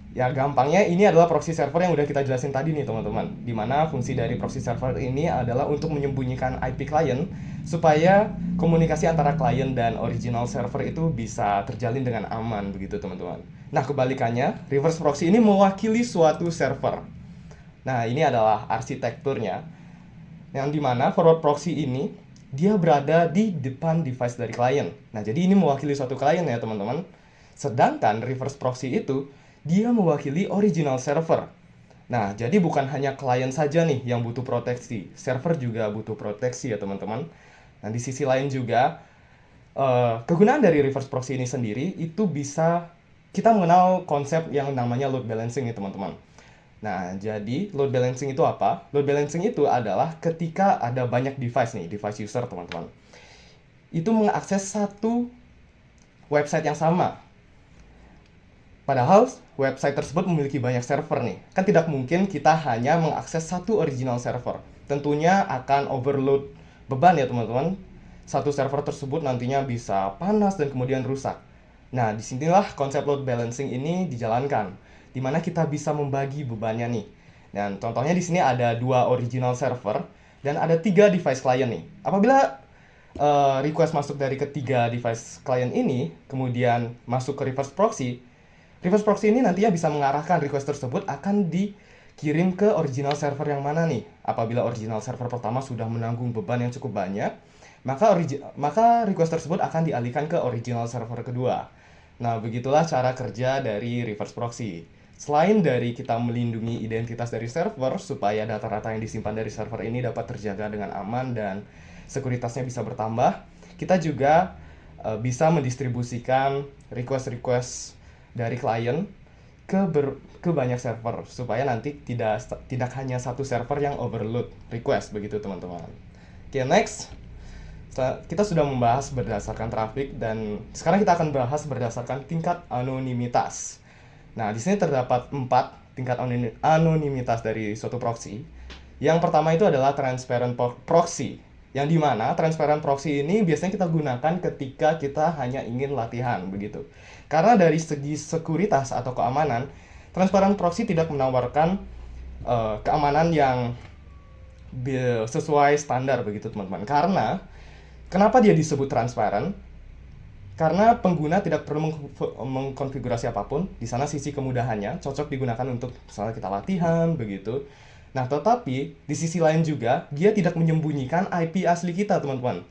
Ya, gampangnya ini adalah proxy server yang udah kita jelasin tadi nih, teman-teman. Dimana fungsi dari proxy server ini adalah untuk menyembunyikan IP klien supaya komunikasi antara klien dan original server itu bisa terjalin dengan aman, begitu teman-teman. Nah, kebalikannya, reverse proxy ini mewakili suatu server. Nah, ini adalah arsitekturnya, yang dimana forward proxy ini dia berada di depan device dari klien. Nah, jadi ini mewakili suatu klien ya, teman-teman. Sedangkan reverse proxy itu dia mewakili original server. Nah, jadi bukan hanya klien saja nih yang butuh proteksi, server juga butuh proteksi ya, teman-teman. Nah, di sisi lain juga, kegunaan dari reverse proxy ini sendiri itu bisa kita mengenal konsep yang namanya load balancing nih, teman-teman. Nah, jadi load balancing itu apa? Load balancing itu adalah ketika ada banyak device nih, device user, teman-teman. Itu mengakses satu website yang sama. Padahal website tersebut memiliki banyak server nih. Kan tidak mungkin kita hanya mengakses satu original server. Tentunya akan overload beban ya, teman-teman. Satu server tersebut nantinya bisa panas dan kemudian rusak. Nah, disinilah konsep load balancing ini dijalankan, di mana kita bisa membagi bebannya nih. Dan contohnya di sini ada 2 original server dan ada 3 device client nih. Apabila request masuk dari ketiga device client ini, kemudian masuk ke reverse proxy ini nantinya bisa mengarahkan request tersebut akan dikirim ke original server yang mana nih. Apabila original server pertama sudah menanggung beban yang cukup banyak, maka request tersebut akan dialihkan ke original server kedua. Nah, begitulah cara kerja dari reverse proxy. Selain dari kita melindungi identitas dari server supaya data-data yang disimpan dari server ini dapat terjaga dengan aman dan sekuritasnya bisa bertambah, kita juga bisa mendistribusikan request dari klien ke banyak server supaya nanti tidak hanya satu server yang overload request, begitu teman-teman. Oke, next. Kita sudah membahas berdasarkan traffic dan sekarang kita akan bahas berdasarkan tingkat anonimitas. Nah, di sini terdapat 4 tingkat anonimitas dari suatu proxy. Yang pertama itu adalah transparent proxy, yang dimana transparent proxy ini biasanya kita gunakan ketika kita hanya ingin latihan begitu. Karena dari segi sekuritas atau keamanan, transparent proxy tidak menawarkan keamanan yang sesuai standar begitu teman-teman. Karena kenapa dia disebut transparent? Karena pengguna tidak perlu mengkonfigurasi apapun. Di sana sisi kemudahannya cocok digunakan untuk misalnya kita latihan begitu. Nah, tetapi di sisi lain juga dia tidak menyembunyikan IP asli kita, teman-teman.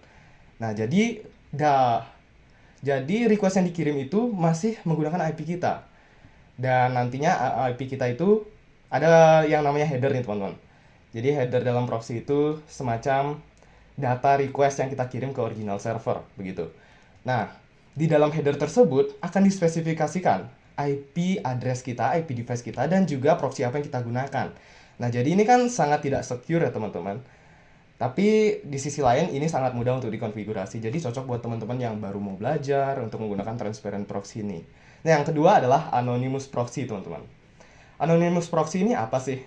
Nah, jadi request yang dikirim itu masih menggunakan IP kita. Dan nantinya IP kita itu ada yang namanya header nih, teman-teman. Jadi header dalam proxy itu semacam data request yang kita kirim ke original server begitu. Nah, di dalam header tersebut akan dispesifikasikan IP address kita, IP device kita, dan juga proxy apa yang kita gunakan. Nah, jadi ini kan sangat tidak secure ya teman-teman. Tapi di sisi lain ini sangat mudah untuk dikonfigurasi. Jadi cocok buat teman-teman yang baru mau belajar untuk menggunakan transparent proxy ini. Nah, yang kedua adalah anonymous proxy, teman-teman. Anonymous proxy ini apa sih?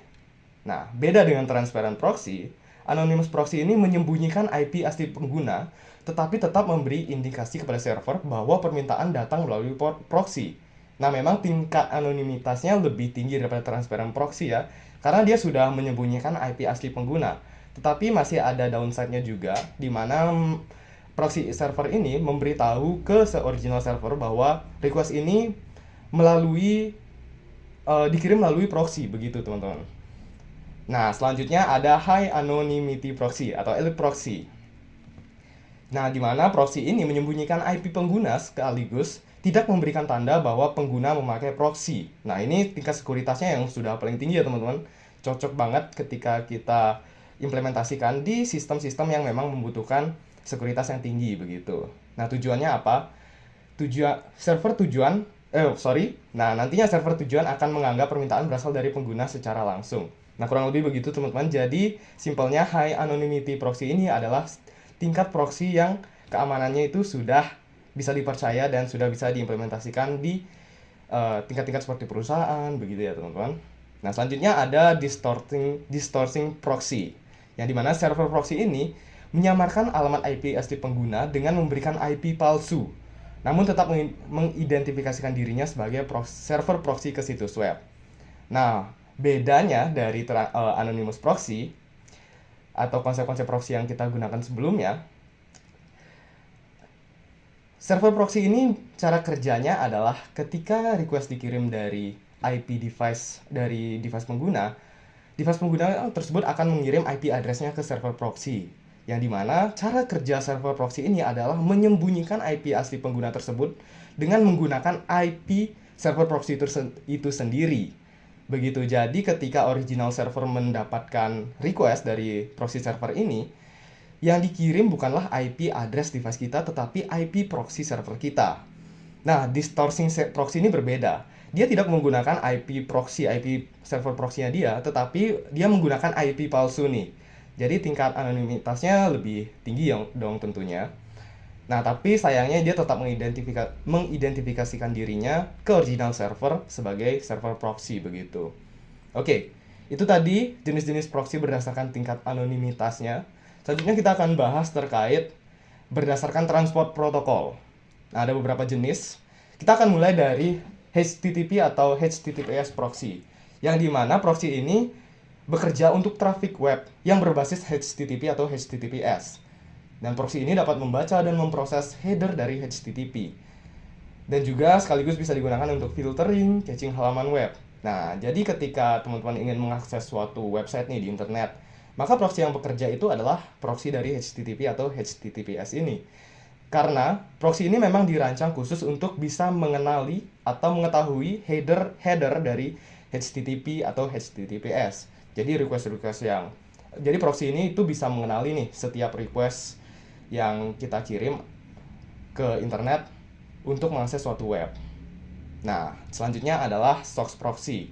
Nah, beda dengan transparent proxy, anonymous proxy ini menyembunyikan IP asli pengguna, tetapi tetap memberi indikasi kepada server bahwa permintaan datang melalui proxy. Nah, memang tingkat anonimitasnya lebih tinggi daripada transparent proxy ya, karena dia sudah menyembunyikan IP asli pengguna. Tetapi masih ada downside-nya juga, di mana proxy server ini memberitahu ke original server bahwa request ini dikirim melalui proxy, begitu teman-teman. Nah, selanjutnya ada high anonymity proxy atau elite proxy. Nah, di mana proxy ini menyembunyikan IP pengguna sekaligus tidak memberikan tanda bahwa pengguna memakai proxy. Nah, ini tingkat sekuritasnya yang sudah paling tinggi ya teman-teman. Cocok banget ketika kita implementasikan di sistem-sistem yang memang membutuhkan sekuritas yang tinggi begitu. Nah, tujuannya apa? Nah, nantinya server tujuan akan menganggap permintaan berasal dari pengguna secara langsung. Nah, kurang lebih begitu teman-teman. Jadi, simpelnya high anonymity proxy ini adalah tingkat proxy yang keamanannya itu sudah bisa dipercaya dan sudah bisa diimplementasikan di tingkat-tingkat seperti perusahaan, begitu ya teman-teman. Nah, selanjutnya ada distorting proxy, yang dimana server proxy ini menyamarkan alamat IP asli pengguna dengan memberikan IP palsu, namun tetap mengidentifikasikan dirinya sebagai server proxy ke situs web. Nah, bedanya dari anonymous proxy atau konsep-konsep proxy yang kita gunakan sebelumnya, server proxy ini cara kerjanya adalah ketika request dikirim dari IP device pengguna tersebut akan mengirim IP address-nya ke server proxy, yang dimana cara kerja server proxy ini adalah menyembunyikan IP asli pengguna tersebut dengan menggunakan IP server proxy itu sendiri. Begitu, jadi ketika original server mendapatkan request dari proxy server ini, yang dikirim bukanlah IP address device kita, tetapi IP proxy server kita. Nah, distorting proxy ini berbeda. Dia tidak menggunakan IP server proxy-nya dia, tetapi dia menggunakan IP palsu nih. Jadi tingkat anonimitasnya lebih tinggi dong tentunya. Nah, tapi sayangnya dia tetap mengidentifikasikan dirinya ke original server sebagai server proxy begitu. Oke, itu tadi jenis-jenis proxy berdasarkan tingkat anonimitasnya. Selanjutnya kita akan bahas terkait berdasarkan transport protokol. Nah, ada beberapa jenis. Kita akan mulai dari HTTP atau HTTPS proxy, yang dimana proxy ini bekerja untuk traffic web yang berbasis HTTP atau HTTPS. Dan proxy ini dapat membaca dan memproses header dari HTTP. Dan juga sekaligus bisa digunakan untuk filtering, caching halaman web. Nah, jadi ketika teman-teman ingin mengakses suatu website nih di internet, maka proxy yang bekerja itu adalah proxy dari HTTP atau HTTPS ini. Karena proxy ini memang dirancang khusus untuk bisa mengenali atau mengetahui header dari HTTP atau HTTPS. Jadi jadi proxy ini itu bisa mengenali nih setiap request yang kita kirim ke internet untuk mengakses suatu web. Nah, selanjutnya adalah SOX proxy.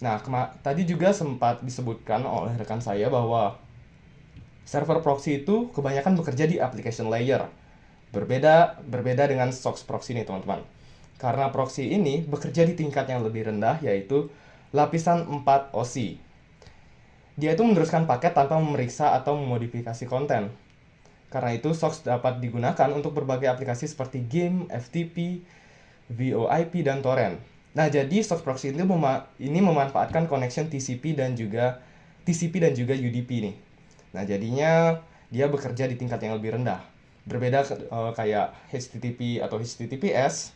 Nah, tadi juga sempat disebutkan oleh rekan saya bahwa server proxy itu kebanyakan bekerja di application layer. Berbeda dengan SOX proxy nih, teman-teman. Karena proxy ini bekerja di tingkat yang lebih rendah, yaitu lapisan 4 OSI. dia itu meneruskan paket tanpa memeriksa atau memodifikasi konten. Karena itu, SOX dapat digunakan untuk berbagai aplikasi seperti game, FTP, VoIP, dan torrent. Nah, jadi SOX proxy ini memanfaatkan connection TCP dan juga UDP nih. Nah, jadinya dia bekerja di tingkat yang lebih rendah. Berbeda kayak HTTP atau HTTPS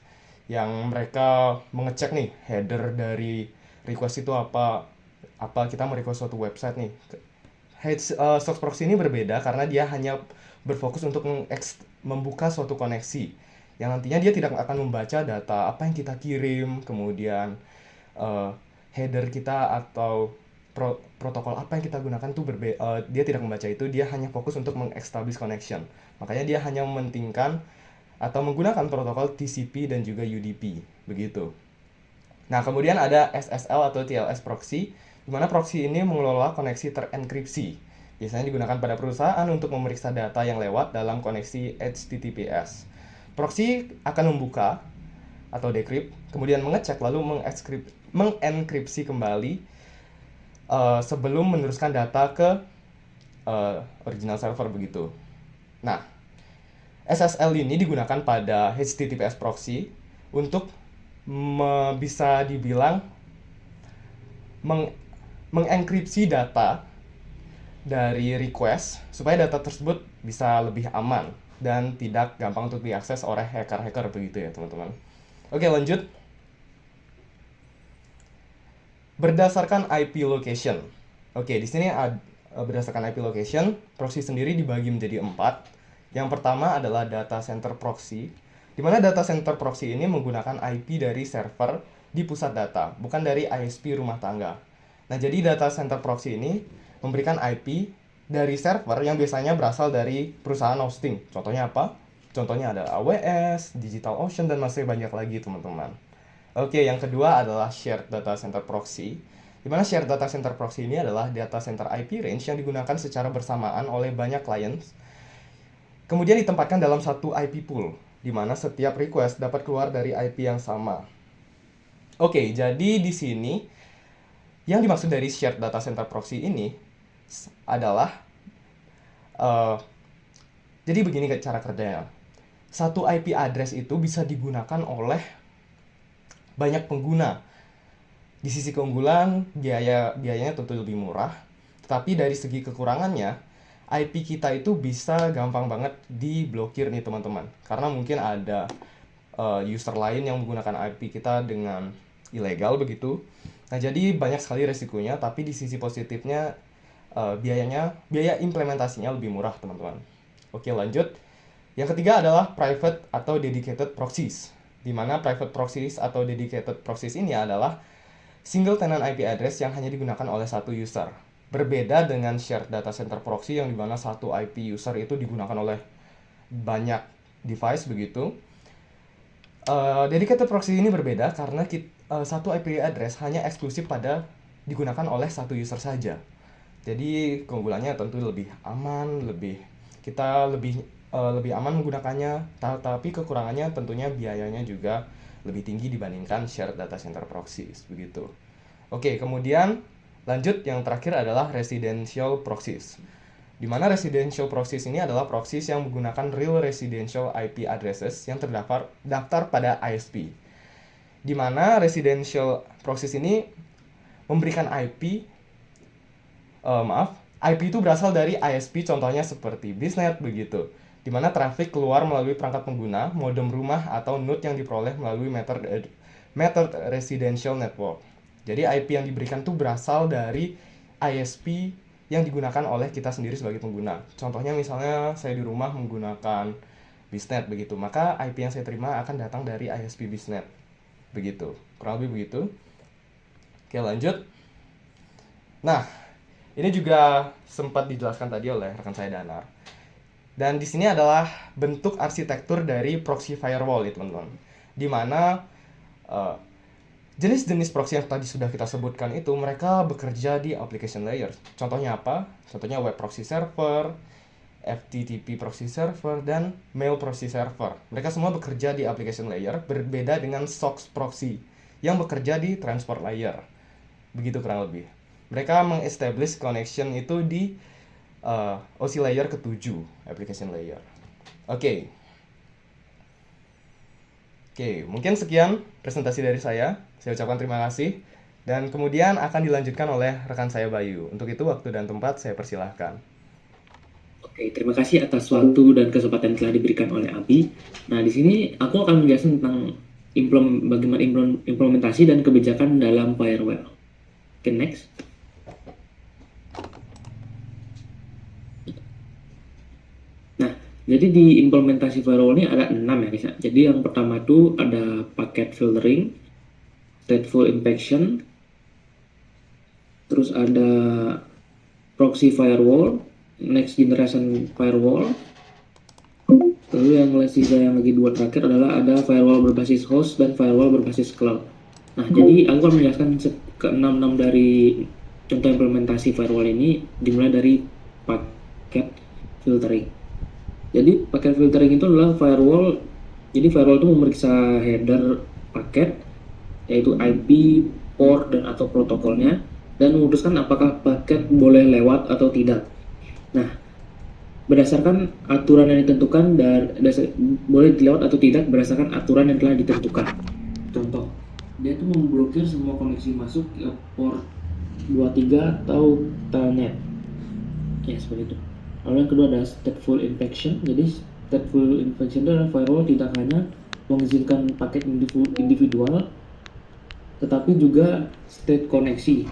yang mereka mengecek nih header dari request itu apa kita merequest suatu website nih. SOX proxy ini berbeda karena dia hanya berfokus untuk membuka suatu koneksi yang nantinya dia tidak akan membaca data apa yang kita kirim, kemudian header kita atau protokol apa yang kita gunakan tuh dia tidak membaca itu, dia hanya fokus untuk mengestablish connection. Makanya dia hanya mementingkan atau menggunakan protokol TCP dan juga UDP, begitu. Nah, kemudian ada SSL atau TLS proxy, di mana proxy ini mengelola koneksi terenkripsi. Biasanya digunakan pada perusahaan untuk memeriksa data yang lewat dalam koneksi HTTPS. Proxy akan membuka atau decrypt, kemudian mengecek lalu mengenkripsi kembali sebelum meneruskan data ke original server, begitu. Nah, SSL ini digunakan pada HTTPS proxy untuk bisa dibilang mengenkripsi data dari request supaya data tersebut bisa lebih aman dan tidak gampang untuk diakses oleh hacker-hacker, begitu ya teman-teman. Oke, lanjut. Berdasarkan IP location. Oke, di sini berdasarkan IP location, proxy sendiri dibagi menjadi 4. Yang pertama adalah data center proxy, di mana data center proxy ini menggunakan IP dari server di pusat data, bukan dari ISP rumah tangga. Nah, jadi data center proxy ini memberikan IP dari server yang biasanya berasal dari perusahaan hosting. Contohnya apa? Contohnya ada AWS, DigitalOcean, dan masih banyak lagi, teman-teman. Oke, yang kedua adalah shared data center proxy, di mana shared data center proxy ini adalah data center IP range yang digunakan secara bersamaan oleh banyak clients, kemudian ditempatkan dalam satu IP pool, di mana setiap request dapat keluar dari IP yang sama. Oke, jadi di sini yang dimaksud dari shared data center proxy ini adalah jadi begini cara kerjanya. Satu IP address itu bisa digunakan oleh banyak pengguna. Di sisi keunggulan, biayanya tentu lebih murah, tetapi dari segi kekurangannya, IP kita itu bisa gampang banget diblokir nih teman-teman. Karena mungkin ada user lain yang menggunakan IP kita dengan ilegal, begitu. Nah, jadi banyak sekali resikonya, tapi di sisi positifnya biaya implementasinya lebih murah, teman-teman. Oke, lanjut. Yang ketiga adalah private atau dedicated proxies, di mana private proxies atau dedicated proxies ini adalah single tenant IP address yang hanya digunakan oleh satu user. Berbeda dengan shared data center proxy yang dimana satu IP user itu digunakan oleh banyak device, begitu. Dedicated proxy ini berbeda karena satu IP address hanya eksklusif digunakan oleh satu user saja. Jadi keunggulannya tentu lebih aman, kita lebih aman menggunakannya, tapi kekurangannya tentunya biayanya juga lebih tinggi dibandingkan shared data center proxies, begitu. Oke, kemudian lanjut, yang terakhir adalah residential proxies, di mana residential proxies ini adalah proxies yang menggunakan real residential IP addresses yang terdaftar pada ISP, di mana residential proxies ini memberikan IP itu berasal dari ISP, contohnya seperti Biznet, begitu, di mana traffic keluar melalui perangkat pengguna, modem rumah, atau node yang diperoleh melalui Metered Residential Network. Jadi IP yang diberikan itu berasal dari ISP yang digunakan oleh kita sendiri sebagai pengguna. Contohnya misalnya saya di rumah menggunakan Biznet, begitu, maka IP yang saya terima akan datang dari ISP Biznet, begitu, kurang lebih begitu. Oke, lanjut. Nah, ini juga sempat dijelaskan tadi oleh rekan saya Danar. Dan di sini adalah bentuk arsitektur dari proxy firewall, ya teman-teman. Di mana jenis-jenis proxy yang tadi sudah kita sebutkan itu mereka bekerja di application layer. Contohnya apa? Contohnya web proxy server, FTP proxy server, dan mail proxy server. Mereka semua bekerja di application layer, berbeda dengan SOX proxy yang bekerja di transport layer. Begitu kurang lebih. mereka meng-establish connection itu di OC layer ke-7, application layer. Oke, mungkin sekian presentasi dari saya. Saya ucapkan terima kasih. Dan kemudian akan dilanjutkan oleh rekan saya Bayu. Untuk itu waktu dan tempat saya persilahkan. Oke, terima kasih atas waktu dan kesempatan yang telah diberikan oleh Abi. Nah, di sini aku akan menjelaskan tentang bagaimana implementasi dan kebijakan dalam firewall. Oke, next. Nah, jadi di implementasi firewall ini ada 6 ya guys ya. Jadi yang pertama itu ada packet filtering, stateful infection, terus ada proxy firewall, next generation firewall. Lalu yang lagi dua terakhir adalah ada firewall berbasis host dan firewall berbasis cloud. Nah, jadi aku akan menjelaskan ke-6 dari contoh implementasi firewall ini, dimulai dari packet filtering. Jadi packet filtering itu adalah firewall. Jadi firewall itu memeriksa header paket, yaitu IP, port, dan atau protokolnya, dan memutuskan apakah paket boleh lewat atau tidak. Nah, berdasarkan aturan yang ditentukan boleh dilewat atau tidak berdasarkan aturan yang telah ditentukan. Contoh, dia itu memblokir semua koneksi masuk ke port 23 atau telnet. Ya, seperti itu. Lalu yang kedua ada stateful infection. Jadi stateful infection itu adalah firewall tidak hanya mengizinkan paket individual, tetapi juga state koneksi.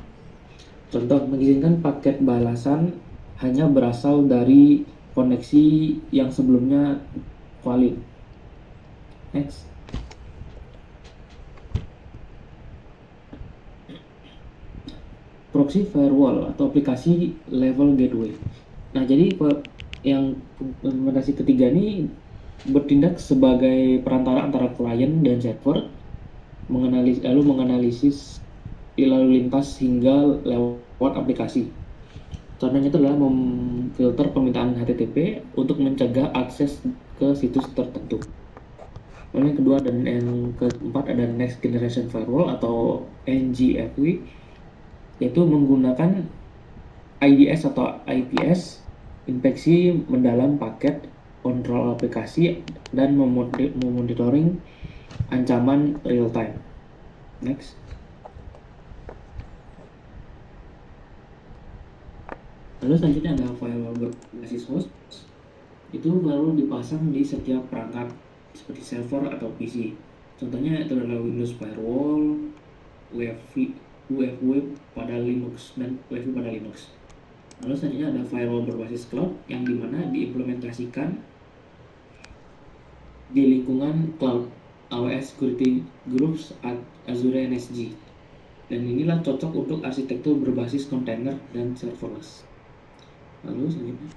Contoh, mengizinkan paket balasan hanya berasal dari koneksi yang sebelumnya valid. Next. Proxy firewall atau aplikasi level gateway. Nah, jadi yang implementasi ketiga ini bertindak sebagai perantara antara klien dan server, menganalisis lalu lintas hingga lewat aplikasi. Contohnya itu adalah memfilter permintaan HTTP untuk mencegah akses ke situs tertentu. Lalu yang kedua dan yang keempat ada Next Generation Firewall atau NGFW, yaitu menggunakan IDS atau IPS, infeksi mendalam paket, kontrol aplikasi, dan memonitoring ancaman real time. Next. Lalu selanjutnya ada firewall berbasis host. Itu firewall dipasang di setiap perangkat seperti server atau PC. Contohnya itu adalah Windows Firewall, UEFI pada Linux, dan UEFI pada Linux. Lalu selanjutnya ada firewall berbasis cloud yang dimana diimplementasikan di lingkungan cloud, AWS Security Groups, Azure NSG. Dan inilah cocok untuk arsitektur berbasis kontainer dan serverless. Lalu selanjutnya.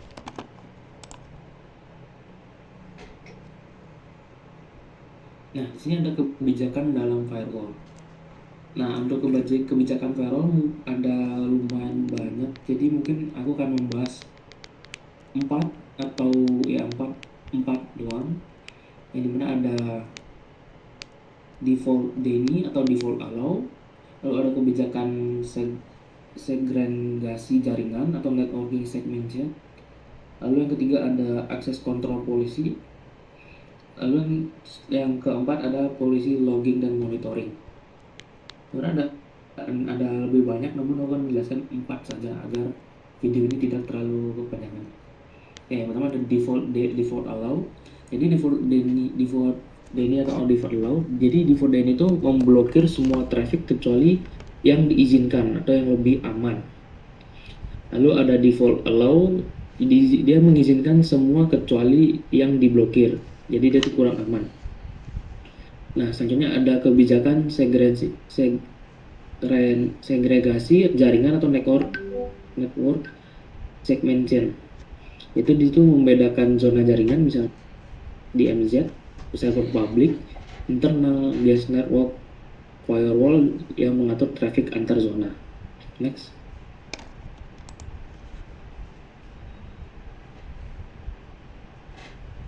Nah, di sini ada kebijakan dalam firewall. Nah, untuk kebijakan firewall ada lumayan banyak. Jadi mungkin aku akan membahas 4 atau ya 4 doang. Yang dimana ada default DNI atau default allow. Lalu ada kebijakan segregasi jaringan atau networking segmentation. Lalu yang ketiga ada access control policy. Lalu yang keempat ada policy logging dan monitoring. Sebenarnya ada lebih banyak, namun aku akan menjelaskan 4 saja agar video ini tidak terlalu kepanjangan. Yang pertama ada default allow. Jadi default DNI atau default allow. Jadi default DNI itu memblokir semua traffic kecuali yang diizinkan atau yang lebih aman. Lalu ada default allow, dia mengizinkan semua kecuali yang diblokir, jadi dia itu kurang aman. Nah, selanjutnya ada kebijakan segregasi jaringan atau network segmentation. Itu membedakan zona jaringan, misalnya DMZ, server public, internal guest network, firewall yang mengatur traffic antar zona. Next.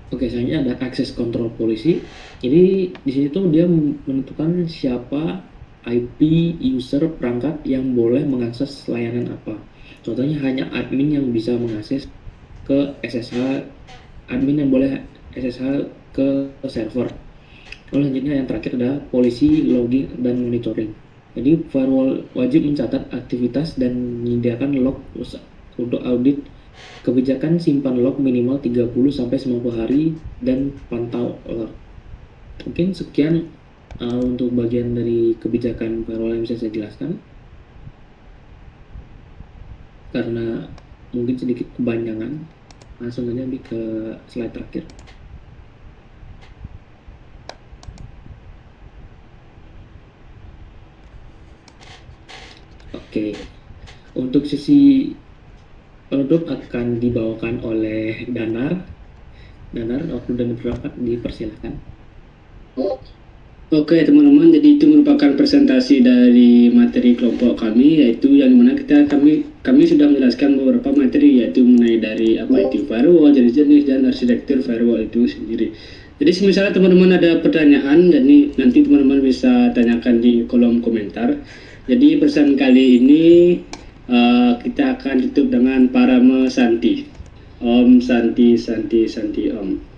Oke, selanjutnya ada access control policy. Jadi di sini tuh dia menentukan siapa IP user perangkat yang boleh mengakses layanan apa. Contohnya hanya admin yang bisa mengakses ke SSH, admin yang boleh SSH ke server. Lalu selanjutnya yang terakhir adalah polisi, logging, dan monitoring. Jadi firewall wajib mencatat aktivitas dan menyediakan log untuk audit. Kebijakan simpan log minimal 30-90 hari dan pantau alert. Mungkin sekian untuk bagian dari kebijakan firewall yang bisa saya jelaskan. Karena mungkin sedikit kepanjangan, langsung aja ke slide terakhir. Oke, untuk sesi penutup akan dibawakan oleh Danar. Danar, waktu dan berapa dipersilakan. Oke teman-teman, jadi itu merupakan presentasi dari materi kelompok kami, yaitu yang dimana kami sudah menjelaskan beberapa materi, yaitu mengenai dari apa itu firewall, jenis-jenis dan arsitektur firewall itu sendiri. Jadi misalnya teman-teman ada pertanyaan, dan nanti teman-teman bisa tanyakan di kolom komentar. Jadi pesan kali ini kita akan tutup dengan Parama Santi. Om Santi Santi Santi Om.